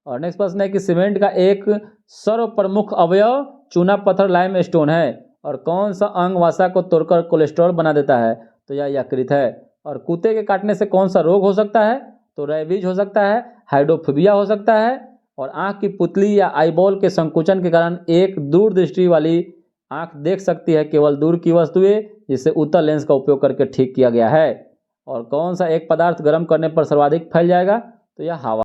और नेक्स्ट प्रश्न है कि सीमेंट का एक सर्वप्रमुख अवयव चूना पत्थर लाइमस्टोन है और कौन सा अंग वसा को तोड़कर कोलेस्ट्रॉल बना देता है? तो यह यकृत है। और कुत्ते के काटने से कौन सा रोग हो सकता है? तो रेबीज हो सकता है, हाइड्रोफोबिया हो सकता है, और आंख की पुतली या आईबॉल के संकुचन के कारण एक दूरदृष्टि वाली आंख देख सकती है केवल दूर की वस्तुएं, जिसे उत्तल लेंस का उपयोग करके ठीक किया गया है। और कौन सा एक पदार्थ गर्म करने पर सर्वाधिक फैल जाएगा? तो यह हवा।